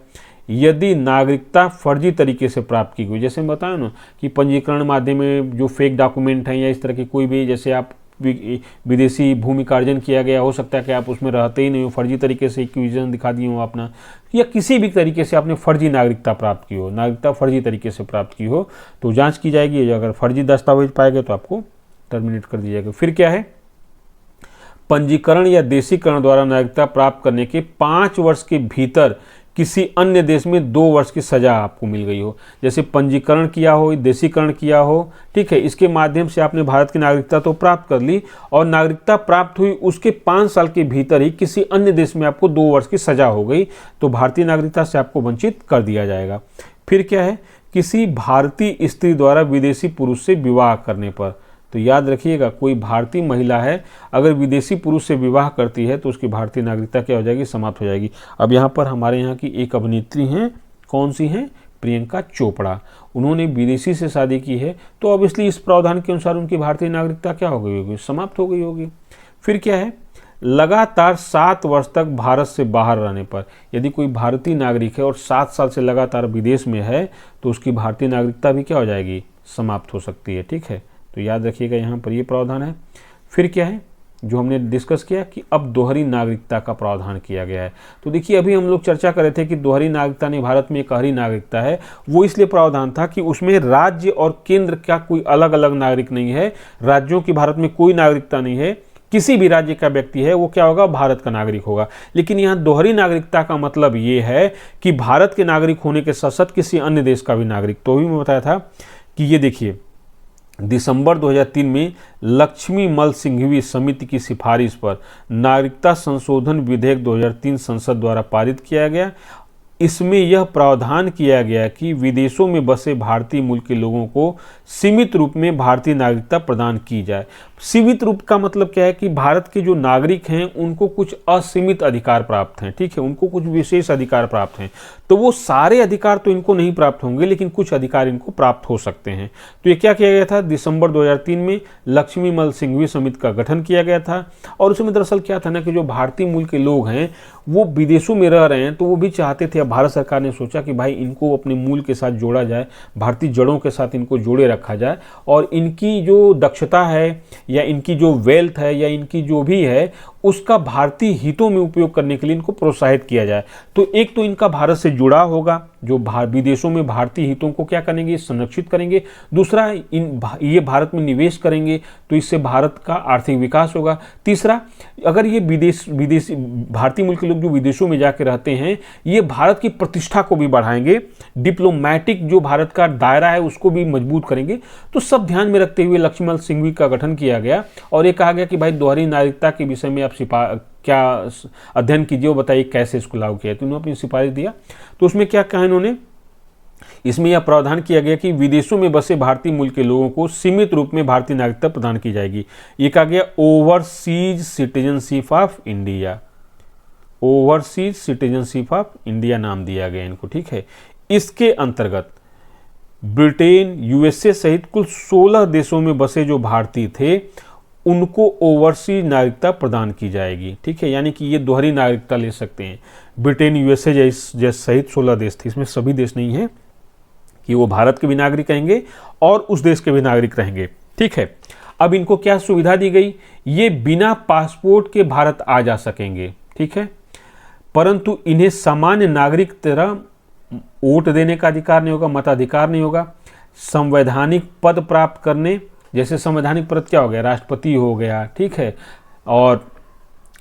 यदि नागरिकता फर्जी तरीके से प्राप्त की गई, जैसे मैं बताया ना कि पंजीकरण माध्यम में जो फेक डॉक्यूमेंट हैं या इस तरह की कोई भी, जैसे आप विदेशी भूमि का अर्जन किया गया, हो सकता है कि आप उसमें रहते ही नहीं हो, फर्जी तरीके से इक्विजन दिखा दिए हो अपना, या किसी भी तरीके से आपने फर्जी नागरिकता प्राप्त की हो, नागरिकता फर्जी तरीके से प्राप्त की हो, तो जांच की जाएगी। अगर फर्जी दस्तावेज पाएंगे तो आपको टर्मिनेट कर दिया जाएगा। फिर क्या है, पंजीकरण या देशीकरण द्वारा नागरिकता प्राप्त करने के 5 वर्ष के भीतर किसी अन्य देश में 2 वर्ष की सजा आपको मिल गई हो, जैसे पंजीकरण किया हो, देशीकरण किया हो, ठीक है, इसके माध्यम से आपने भारत की नागरिकता तो प्राप्त कर ली, और नागरिकता प्राप्त हुई उसके 5 साल के भीतर ही किसी अन्य देश में आपको 2 वर्ष की सजा हो गई, तो भारतीय नागरिकता से आपको वंचित कर दिया जाएगा। फिर क्या है, किसी भारतीय स्त्री द्वारा विदेशी पुरुष से विवाह करने पर, तो याद रखिएगा, कोई भारतीय महिला है अगर विदेशी पुरुष से विवाह करती है तो उसकी भारतीय नागरिकता क्या हो जाएगी, समाप्त हो जाएगी। अब यहाँ पर हमारे यहाँ की एक अभिनेत्री हैं, कौन सी हैं, प्रियंका चोपड़ा, उन्होंने विदेशी से शादी की है, तो ऑब्वियसली इस प्रावधान के अनुसार उनकी भारतीय नागरिकता क्या हो गई होगी, समाप्त हो गई होगी। फिर क्या है, लगातार 7 वर्ष तक भारत से बाहर रहने पर, यदि कोई भारतीय नागरिक है और 7 साल से लगातार विदेश में है तो उसकी भारतीय नागरिकता भी क्या हो जाएगी, समाप्त हो सकती है। ठीक है, तो याद रखिएगा यहाँ पर ये प्रावधान है। फिर क्या है, जो हमने डिस्कस किया कि अब दोहरी नागरिकता का प्रावधान किया गया है। तो देखिए, अभी हम लोग चर्चा कर रहे थे कि दोहरी नागरिकता नहीं, भारत में एकहरी नागरिकता है, वो इसलिए प्रावधान था कि उसमें राज्य और केंद्र का कोई अलग अलग नागरिक नहीं है, राज्यों की भारत में कोई नागरिकता नहीं है, किसी भी राज्य का व्यक्ति है वो क्या होगा, भारत का नागरिक होगा। लेकिन यहाँ दोहरी नागरिकता का मतलब ये है कि भारत के नागरिक होने के साथ साथ किसी अन्य देश का भी नागरिक। तो भी मैं बताया था कि ये देखिए, दिसंबर 2003 में लक्ष्मीमल सिंघवी समिति की सिफारिश पर नागरिकता संशोधन विधेयक 2003 संसद द्वारा पारित किया गया। इसमें यह प्रावधान किया गया कि विदेशों में बसे भारतीय मूल के लोगों को सीमित रूप में भारतीय नागरिकता प्रदान की जाए। सीमित रूप का मतलब क्या है कि भारत के जो नागरिक हैं उनको कुछ असीमित अधिकार प्राप्त हैं, ठीक है, उनको कुछ विशेष अधिकार प्राप्त हैं। तो वो सारे अधिकार तो इनको नहीं प्राप्त होंगे, लेकिन कुछ अधिकार इनको प्राप्त हो सकते हैं। तो ये क्या किया गया था, दिसंबर 2003 में लक्ष्मीमल सिंघवी समिति का गठन किया गया था। और उसमें दरअसल क्या था ना कि जो भारतीय मूल के लोग हैं वो विदेशों में रह रहे हैं, तो वो भी चाहते थे, अब भारत सरकार ने सोचा कि भाई इनको अपने मूल के साथ जोड़ा जाए, भारतीय जड़ों के साथ इनको जोड़े रखा जाए, और इनकी जो दक्षता है या इनकी जो वेल्थ है या इनकी जो भी है उसका भारतीय हितों में उपयोग करने के लिए इनको प्रोत्साहित किया जाए। तो एक तो इनका भारत से जुड़ा होगा, जो विदेशों में भारतीय हितों को क्या करेंगे, संरक्षित करेंगे। दूसरा, ये भारत में निवेश करेंगे तो इससे भारत का आर्थिक विकास होगा। तीसरा, अगर ये विदेशी भारतीय मूल के लोग जो विदेशों में जाकर रहते हैं, ये भारत की प्रतिष्ठा को भी बढ़ाएंगे, डिप्लोमैटिक जो भारत का दायरा है उसको भी मजबूत करेंगे। तो सब ध्यान में रखते हुए लक्ष्मीमल सिंघवी का गठन किया गया और ये कहा गया कि भाई दोहरी नागरिकता के विषय में आप क्या अध्ययन कीजिए, वो बताइए कैसे इसको लागू किया। तो उन्होंने अपनी सिफारिश दिया। तो उसमें क्या कहा इन्होंने, इसमें यह प्रावधान किया गया कि विदेशों में बसे भारतीय मूल के लोगों को सीमित रूप में भारतीय नागरिकता प्रदान की जाएगी। ये कहा गया overseas citizenship of India, overseas citizenship of India नाम दिया गया इनको, ठीक है। इसके अंतर्गत ब्रिटेन, यूएसए सहित कुल 16 देशों में बसे जो भारतीय थे उनको ओवरसीज नागरिकता प्रदान की जाएगी, ठीक है। यानी कि ये दोहरी नागरिकता ले सकते हैं। ब्रिटेन, यूएसए जैसे सहित 16 देश थे, इसमें सभी देश नहीं है कि वो भारत के भी नागरिक रहेंगे और उस देश के भी नागरिक रहेंगे, ठीक है। अब इनको क्या सुविधा दी गई, ये बिना पासपोर्ट के भारत आ जा सकेंगे, ठीक है, परंतु इन्हें सामान्य नागरिक तरह वोट देने का अधिकार नहीं होगा, मताधिकार नहीं होगा। संवैधानिक पद प्राप्त करने, जैसे संवैधानिक पद क्या हो गया, राष्ट्रपति हो गया, ठीक है, और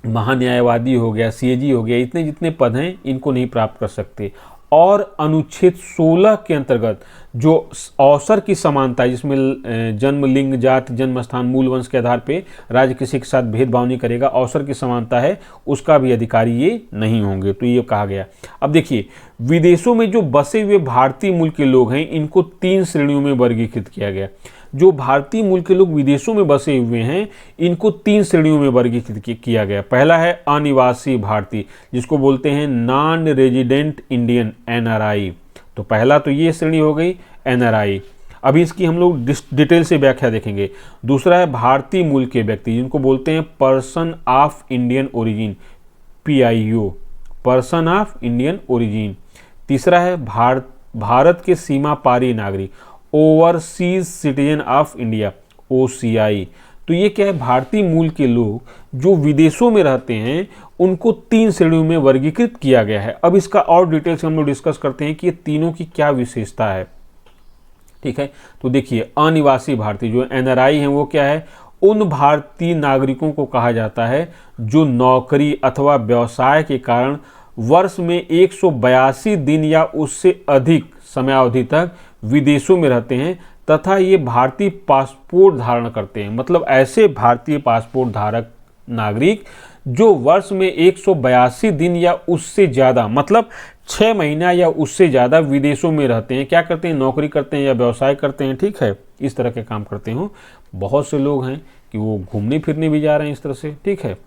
महान्यायवादी हो गया, सीएजी हो गया, इतने जितने पद हैं इनको नहीं प्राप्त कर सकते। और अनुच्छेद 16 के अंतर्गत जो अवसर की समानता है, जिसमें जन्म, लिंग, जाति, जन्म स्थान, मूल वंश के आधार पे राज्य किसी के साथ भेदभाव नहीं करेगा, अवसर की समानता है, उसका भी अधिकारी ये नहीं होंगे। तो ये कहा गया। अब देखिए, विदेशों में जो बसे हुए भारतीय मूल के लोग हैं इनको 3 श्रेणियों में वर्गीकृत किया गया। जो भारतीय मूल के लोग विदेशों में बसे हुए हैं इनको 3 श्रेणियों में वर्गीकृत किया गया। पहला है अनिवासी भारतीय, जिसको बोलते हैं नॉन रेजिडेंट इंडियन, एनआरआई। तो पहला तो ये श्रेणी हो गई एनआरआई। अभी इसकी हम लोग डिटेल से व्याख्या देखेंगे। दूसरा है भारतीय मूल के व्यक्ति, जिनको बोलते हैं person of Indian origin, PIO, person of Indian origin. तीसरा है भारत के सीमा पारी नागरिक, overseas citizen of India, OCI। तो ये क्या है, भारतीय मूल के लोग जो विदेशों में रहते हैं उनको 3 श्रेणियों में वर्गीकृत किया गया है। अब इसका और डिटेल से हम लोग डिस्कस करते हैं कि ये तीनों की क्या विशेषता है। ठीक है, तो देखिए, अनिवासी भारतीय जो NRI हैं वो क्या है, उन भारतीय नागरिकों को कहा जाता है जो नौकरी अथवा व्यवसाय के कारण वर्ष में 182 दिन या उससे अधिक समयावधि तक विदेशों में रहते हैं तथा ये भारतीय पासपोर्ट धारण करते हैं। मतलब ऐसे भारतीय पासपोर्ट धारक नागरिक जो वर्ष में 182 दिन या उससे ज़्यादा, मतलब 6 महीना या उससे ज़्यादा विदेशों में रहते हैं। क्या करते हैं, नौकरी करते हैं या व्यवसाय करते हैं। ठीक है, इस तरह के काम करते हो। बहुत से लोग हैं कि वो घूमने फिरने भी जा रहे हैं इस तरह से। ठीक है,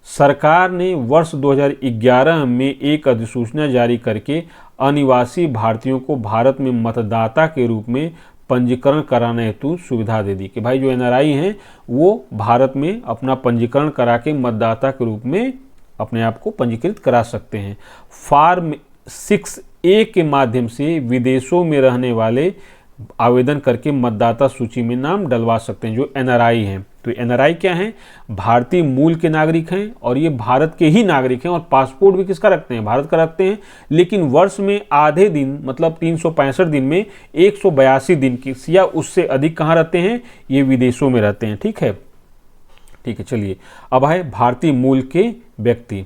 सरकार ने वर्ष 2011 में एक अधिसूचना जारी करके अनिवासी भारतीयों को भारत में मतदाता के रूप में पंजीकरण कराने हेतु सुविधा दे दी कि भाई जो NRI हैं वो भारत में अपना पंजीकरण करा के मतदाता के रूप में अपने आप को पंजीकृत करा सकते हैं। फॉर्म 6A के माध्यम से विदेशों में रहने वाले आवेदन करके मतदाता सूची में नाम डलवा सकते हैं जो NRI हैं। तो NRI क्या हैं, भारतीय मूल के नागरिक हैं और ये भारत के ही नागरिक हैं और पासपोर्ट भी किसका रखते हैं, भारत का रखते हैं। लेकिन वर्ष में आधे दिन, मतलब 365 दिन में 182 दिन की या उससे अधिक कहाँ रहते हैं, ये विदेशों में रहते हैं। ठीक है, ठीक है, चलिए अब है भारतीय मूल के व्यक्ति।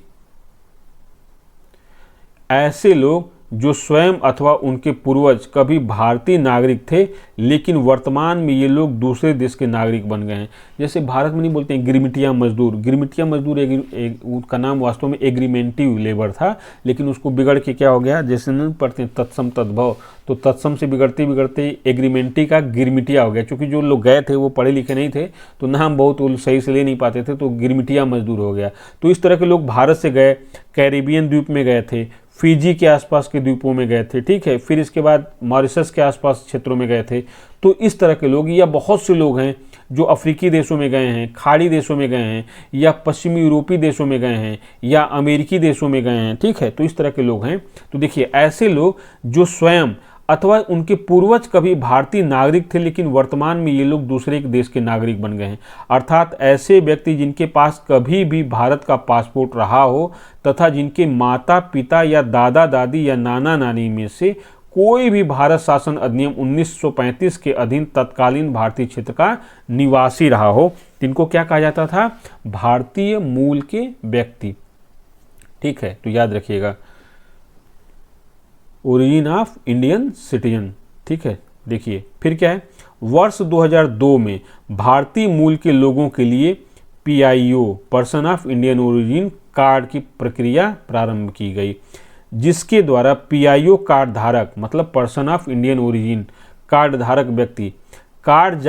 ऐसे लोग जो स्वयं अथवा उनके पूर्वज कभी भारतीय नागरिक थे लेकिन वर्तमान में ये लोग दूसरे देश के नागरिक बन गए हैं। जैसे भारत में नहीं बोलते हैं गिरमिटिया मजदूर, गिरमिटिया मजदूर उसका नाम वास्तव में एग्रीमेंटिव लेबर था, लेकिन उसको बिगड़ के क्या हो गया, जैसे नहीं पढ़ते हैं तत्सम तद्भव, तो तत्सम से बिगड़ते बिगड़ते एग्रीमेंटी का गिरमिटिया हो गया। क्योंकि जो लोग गए थे वो पढ़े लिखे नहीं थे तो नाम बहुत वो सही से ले नहीं पाते थे, तो गिरमिटिया मजदूर हो गया। तो इस तरह के लोग भारत से गए, कैरिबियन द्वीप में गए थे, फिजी के आसपास के द्वीपों में गए थे। ठीक है, फिर इसके बाद मॉरिशस के आसपास क्षेत्रों में गए थे। तो इस तरह के लोग, या बहुत से लोग हैं जो अफ्रीकी देशों में गए हैं, खाड़ी देशों में गए हैं, या पश्चिमी यूरोपीय देशों में गए हैं, या अमेरिकी देशों में गए हैं। ठीक है, तो इस तरह के लोग हैं। तो देखिए, ऐसे लोग जो स्वयं अथवा उनके पूर्वज कभी भारतीय नागरिक थे लेकिन वर्तमान में ये लोग दूसरे देश के नागरिक बन गए हैं, अर्थात ऐसे व्यक्ति जिनके पास कभी भी भारत का पासपोर्ट रहा हो तथा जिनके माता पिता या दादा दादी या नाना नानी में से कोई भी भारत शासन अधिनियम 1935 के अधीन तत्कालीन भारतीय क्षेत्र का निवासी रहा हो, जिनको क्या कहा जाता था, भारतीय मूल के व्यक्ति। ठीक है, तो याद रखिएगा, ओरिजिन ऑफ इंडियन सिटीजन। ठीक है, देखिए फिर क्या है, वर्ष 2002 में भारतीय मूल के लोगों के लिए PIO, person of Indian origin card की प्रक्रिया प्रारंभ की गई, जिसके द्वारा PIO कार्ड धारक, मतलब person of Indian origin card धारक व्यक्ति कार्ड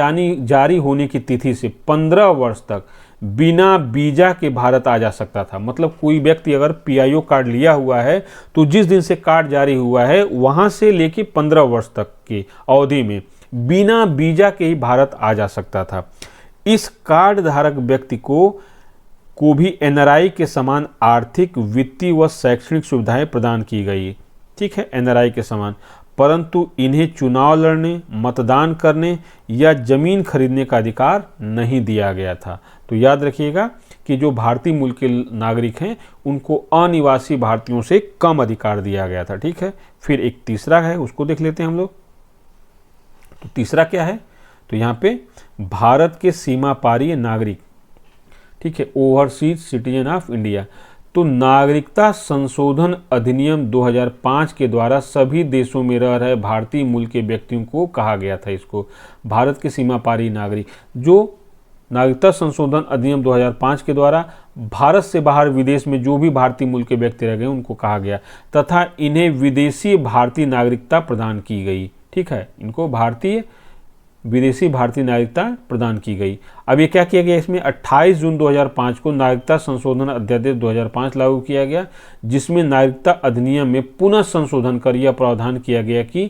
जारी होने की तिथि से 15 वर्ष तक बिना वीजा के भारत आ जा सकता था। मतलब कोई व्यक्ति अगर PIO कार्ड लिया हुआ है तो जिस दिन से कार्ड जारी हुआ है वहां से लेके 15 वर्ष तक की अवधि में बिना वीजा के ही भारत आ जा सकता था। इस कार्ड धारक व्यक्ति को भी NRI के समान आर्थिक, वित्तीय व शैक्षणिक सुविधाएं प्रदान की गई। ठीक है, NRI के समान, परंतु इन्हें चुनाव लड़ने, मतदान करने या जमीन खरीदने का अधिकार नहीं दिया गया था। तो याद रखिएगा कि जो भारतीय मूल के नागरिक हैं उनको अनिवासी भारतीयों से कम अधिकार दिया गया था। ठीक है, फिर एक तीसरा है, उसको देख लेते हैं हम लोग। तो तीसरा क्या है, तो यहाँ पे भारत के सीमा पारी नागरिक, ठीक है, ओवरसीज सिटीजन ऑफ इंडिया। तो नागरिकता संशोधन अधिनियम 2005 के द्वारा सभी देशों में रह रहे भारतीय मूल के व्यक्तियों को कहा गया था, इसको भारत के सीमा पारी नागरिक। जो नागरिकता संशोधन अधिनियम 2005 के द्वारा भारत से बाहर विदेश में जो भी भारतीय मूल के व्यक्ति रह गए उनको कहा गया, तथा इन्हें विदेशी भारतीय नागरिकता प्रदान की गई। ठीक है, इनको विदेशी भारतीय नागरिकता प्रदान की गई। अब ये क्या किया गया, इसमें 28 जून 2005 को नागरिकता संशोधन अध्यादेश 2005 लागू किया गया, जिसमें नागरिकता अधिनियम में पुनः संशोधन कर यह प्रावधान किया गया कि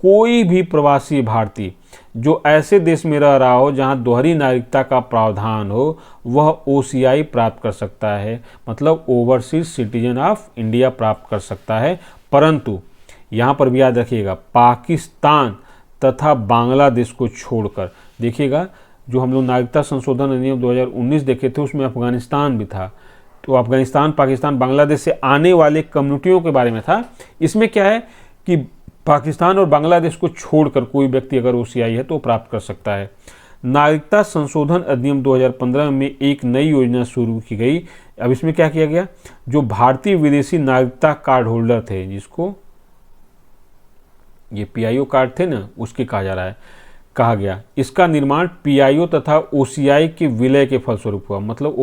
कोई भी प्रवासी भारतीय जो ऐसे देश में रह रहा हो जहां दोहरी नागरिकता का प्रावधान हो वह OCI प्राप्त कर सकता है, मतलब ओवरसीज सिटीजन ऑफ इंडिया प्राप्त कर सकता है। परंतु यहाँ पर भी याद रखिएगा पाकिस्तान तथा बांग्लादेश को छोड़कर। देखिएगा जो हम लोग नागरिकता संशोधन अधिनियम 2019 देखे थे उसमें अफगानिस्तान भी था, तो अफगानिस्तान, पाकिस्तान, बांग्लादेश से आने वाले कम्युनिटियों के बारे में था। इसमें क्या है कि पाकिस्तान और बांग्लादेश को छोड़कर कोई व्यक्ति अगर OCI है तो प्राप्त कर सकता है। नागरिकता संशोधन अधिनियम 2015 में एक नई योजना शुरू की गई। अब इसमें क्या किया गया, जो भारतीय विदेशी नागरिकता कार्ड होल्डर थे, जिसको ये PIO कार्ड थे ना, उसके कहा गया इसका निर्माण PIO तथा OCI के विलय के फलस्वरूप हुआ। मतलब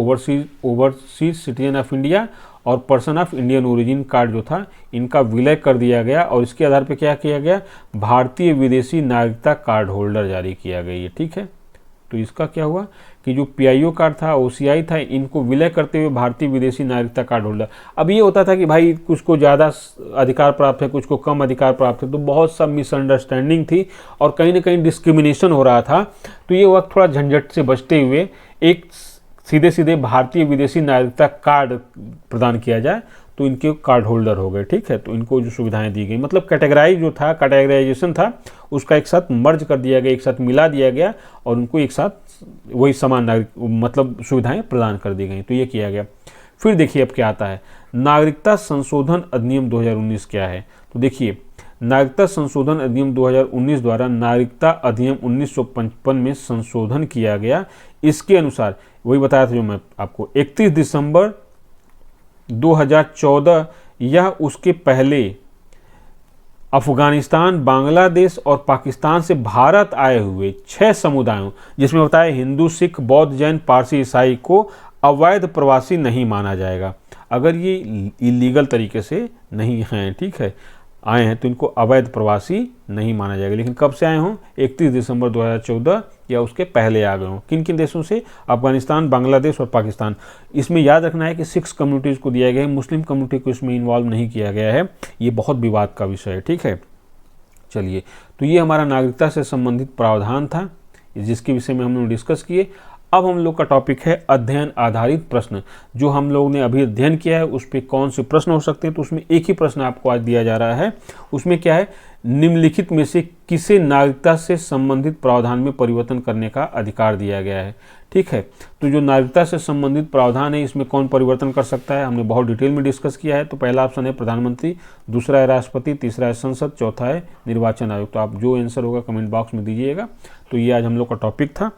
ओवरसीज सिटीजन ऑफ इंडिया और person of Indian origin card जो था, इनका विलय कर दिया गया और इसके आधार पर क्या किया गया, भारतीय विदेशी नागरिकता कार्ड होल्डर जारी किया गया। ये ठीक है, तो इसका क्या हुआ कि जो PIO कार्ड था, OCI था, इनको विलय करते हुए भारतीय विदेशी नागरिकता कार्ड होल्डर। अब ये होता था कि भाई कुछ को ज़्यादा अधिकार प्राप्त है, कुछ को कम अधिकार प्राप्त है, तो बहुत सब मिसअंडरस्टैंडिंग थी और कहीं ना कहीं डिस्क्रिमिनेशन हो रहा था। तो ये वक्त थोड़ा झंझट से बचते हुए एक सीधे भारतीय विदेशी नागरिकता कार्ड प्रदान किया जाए, तो इनके कार्ड होल्डर हो गए। ठीक है, तो इनको जो सुविधाएं दी गई, मतलब कैटेगराइजेशन था उसका एक साथ मर्ज कर दिया गया, एक साथ मिला दिया गया और उनको एक साथ वही समान नागरिक मतलब सुविधाएं प्रदान कर दी गई। तो ये किया गया। फिर देखिए अब क्या आता है, नागरिकता संशोधन अधिनियम 2019 क्या है। तो देखिए नागरिकता संशोधन अधिनियम 2019 द्वारा नागरिकता अधिनियम 1955 में संशोधन किया गया। इसके अनुसार वही बताया था जो मैं आपको, 31 दिसंबर 2014 या उसके पहले अफगानिस्तान, बांग्लादेश और पाकिस्तान से भारत आए हुए 6 समुदायों, जिसमें बताया हिंदू, सिख, बौद्ध, जैन, पारसी, ईसाई को अवैध प्रवासी नहीं माना जाएगा। अगर ये इलीगल तरीके से नहीं हैं, ठीक है, आए हैं, तो इनको अवैध प्रवासी नहीं माना जाएगा। लेकिन कब से आए हों, 31 दिसंबर 2014 या उसके पहले आ गए हों। किन किन देशों से, अफगानिस्तान, बांग्लादेश और पाकिस्तान। इसमें याद रखना है कि 6 कम्युनिटीज़ को दिया गया है, मुस्लिम कम्युनिटी को इसमें इन्वॉल्व नहीं किया गया है। ये बहुत विवाद का विषय है। ठीक है, चलिए, तो ये हमारा नागरिकता से संबंधित प्रावधान था जिसके विषय में हम लोग डिस्कस किए। अब हम लोग का टॉपिक है अध्ययन आधारित प्रश्न। जो हम लोग ने अभी अध्ययन किया है उस पर कौन से प्रश्न हो सकते हैं, तो उसमें एक ही प्रश्न आपको आज दिया जा रहा है। उसमें क्या है, निम्नलिखित में से किसे नागरिकता से संबंधित प्रावधान में परिवर्तन करने का अधिकार दिया गया है। ठीक है, तो जो नागरिकता से संबंधित प्रावधान है इसमें कौन परिवर्तन कर सकता है, हमने बहुत डिटेल में डिस्कस किया है। तो पहला ऑप्शन है प्रधानमंत्री, दूसरा है राष्ट्रपति, तीसरा है संसद, चौथा है निर्वाचन आयोग। तो आप जो आंसर होगा कमेंट बॉक्स में दीजिएगा। तो ये आज हम लोग का टॉपिक था।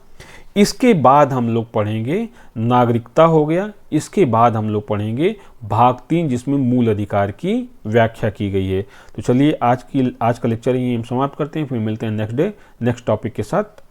इसके बाद हम लोग पढ़ेंगे नागरिकता हो गया, इसके बाद हम लोग पढ़ेंगे भाग 3 जिसमें मूल अधिकार की व्याख्या की गई है। तो चलिए आज का लेक्चर यहीं हम समाप्त करते हैं, फिर मिलते हैं नेक्स्ट डे नेक्स्ट टॉपिक के साथ।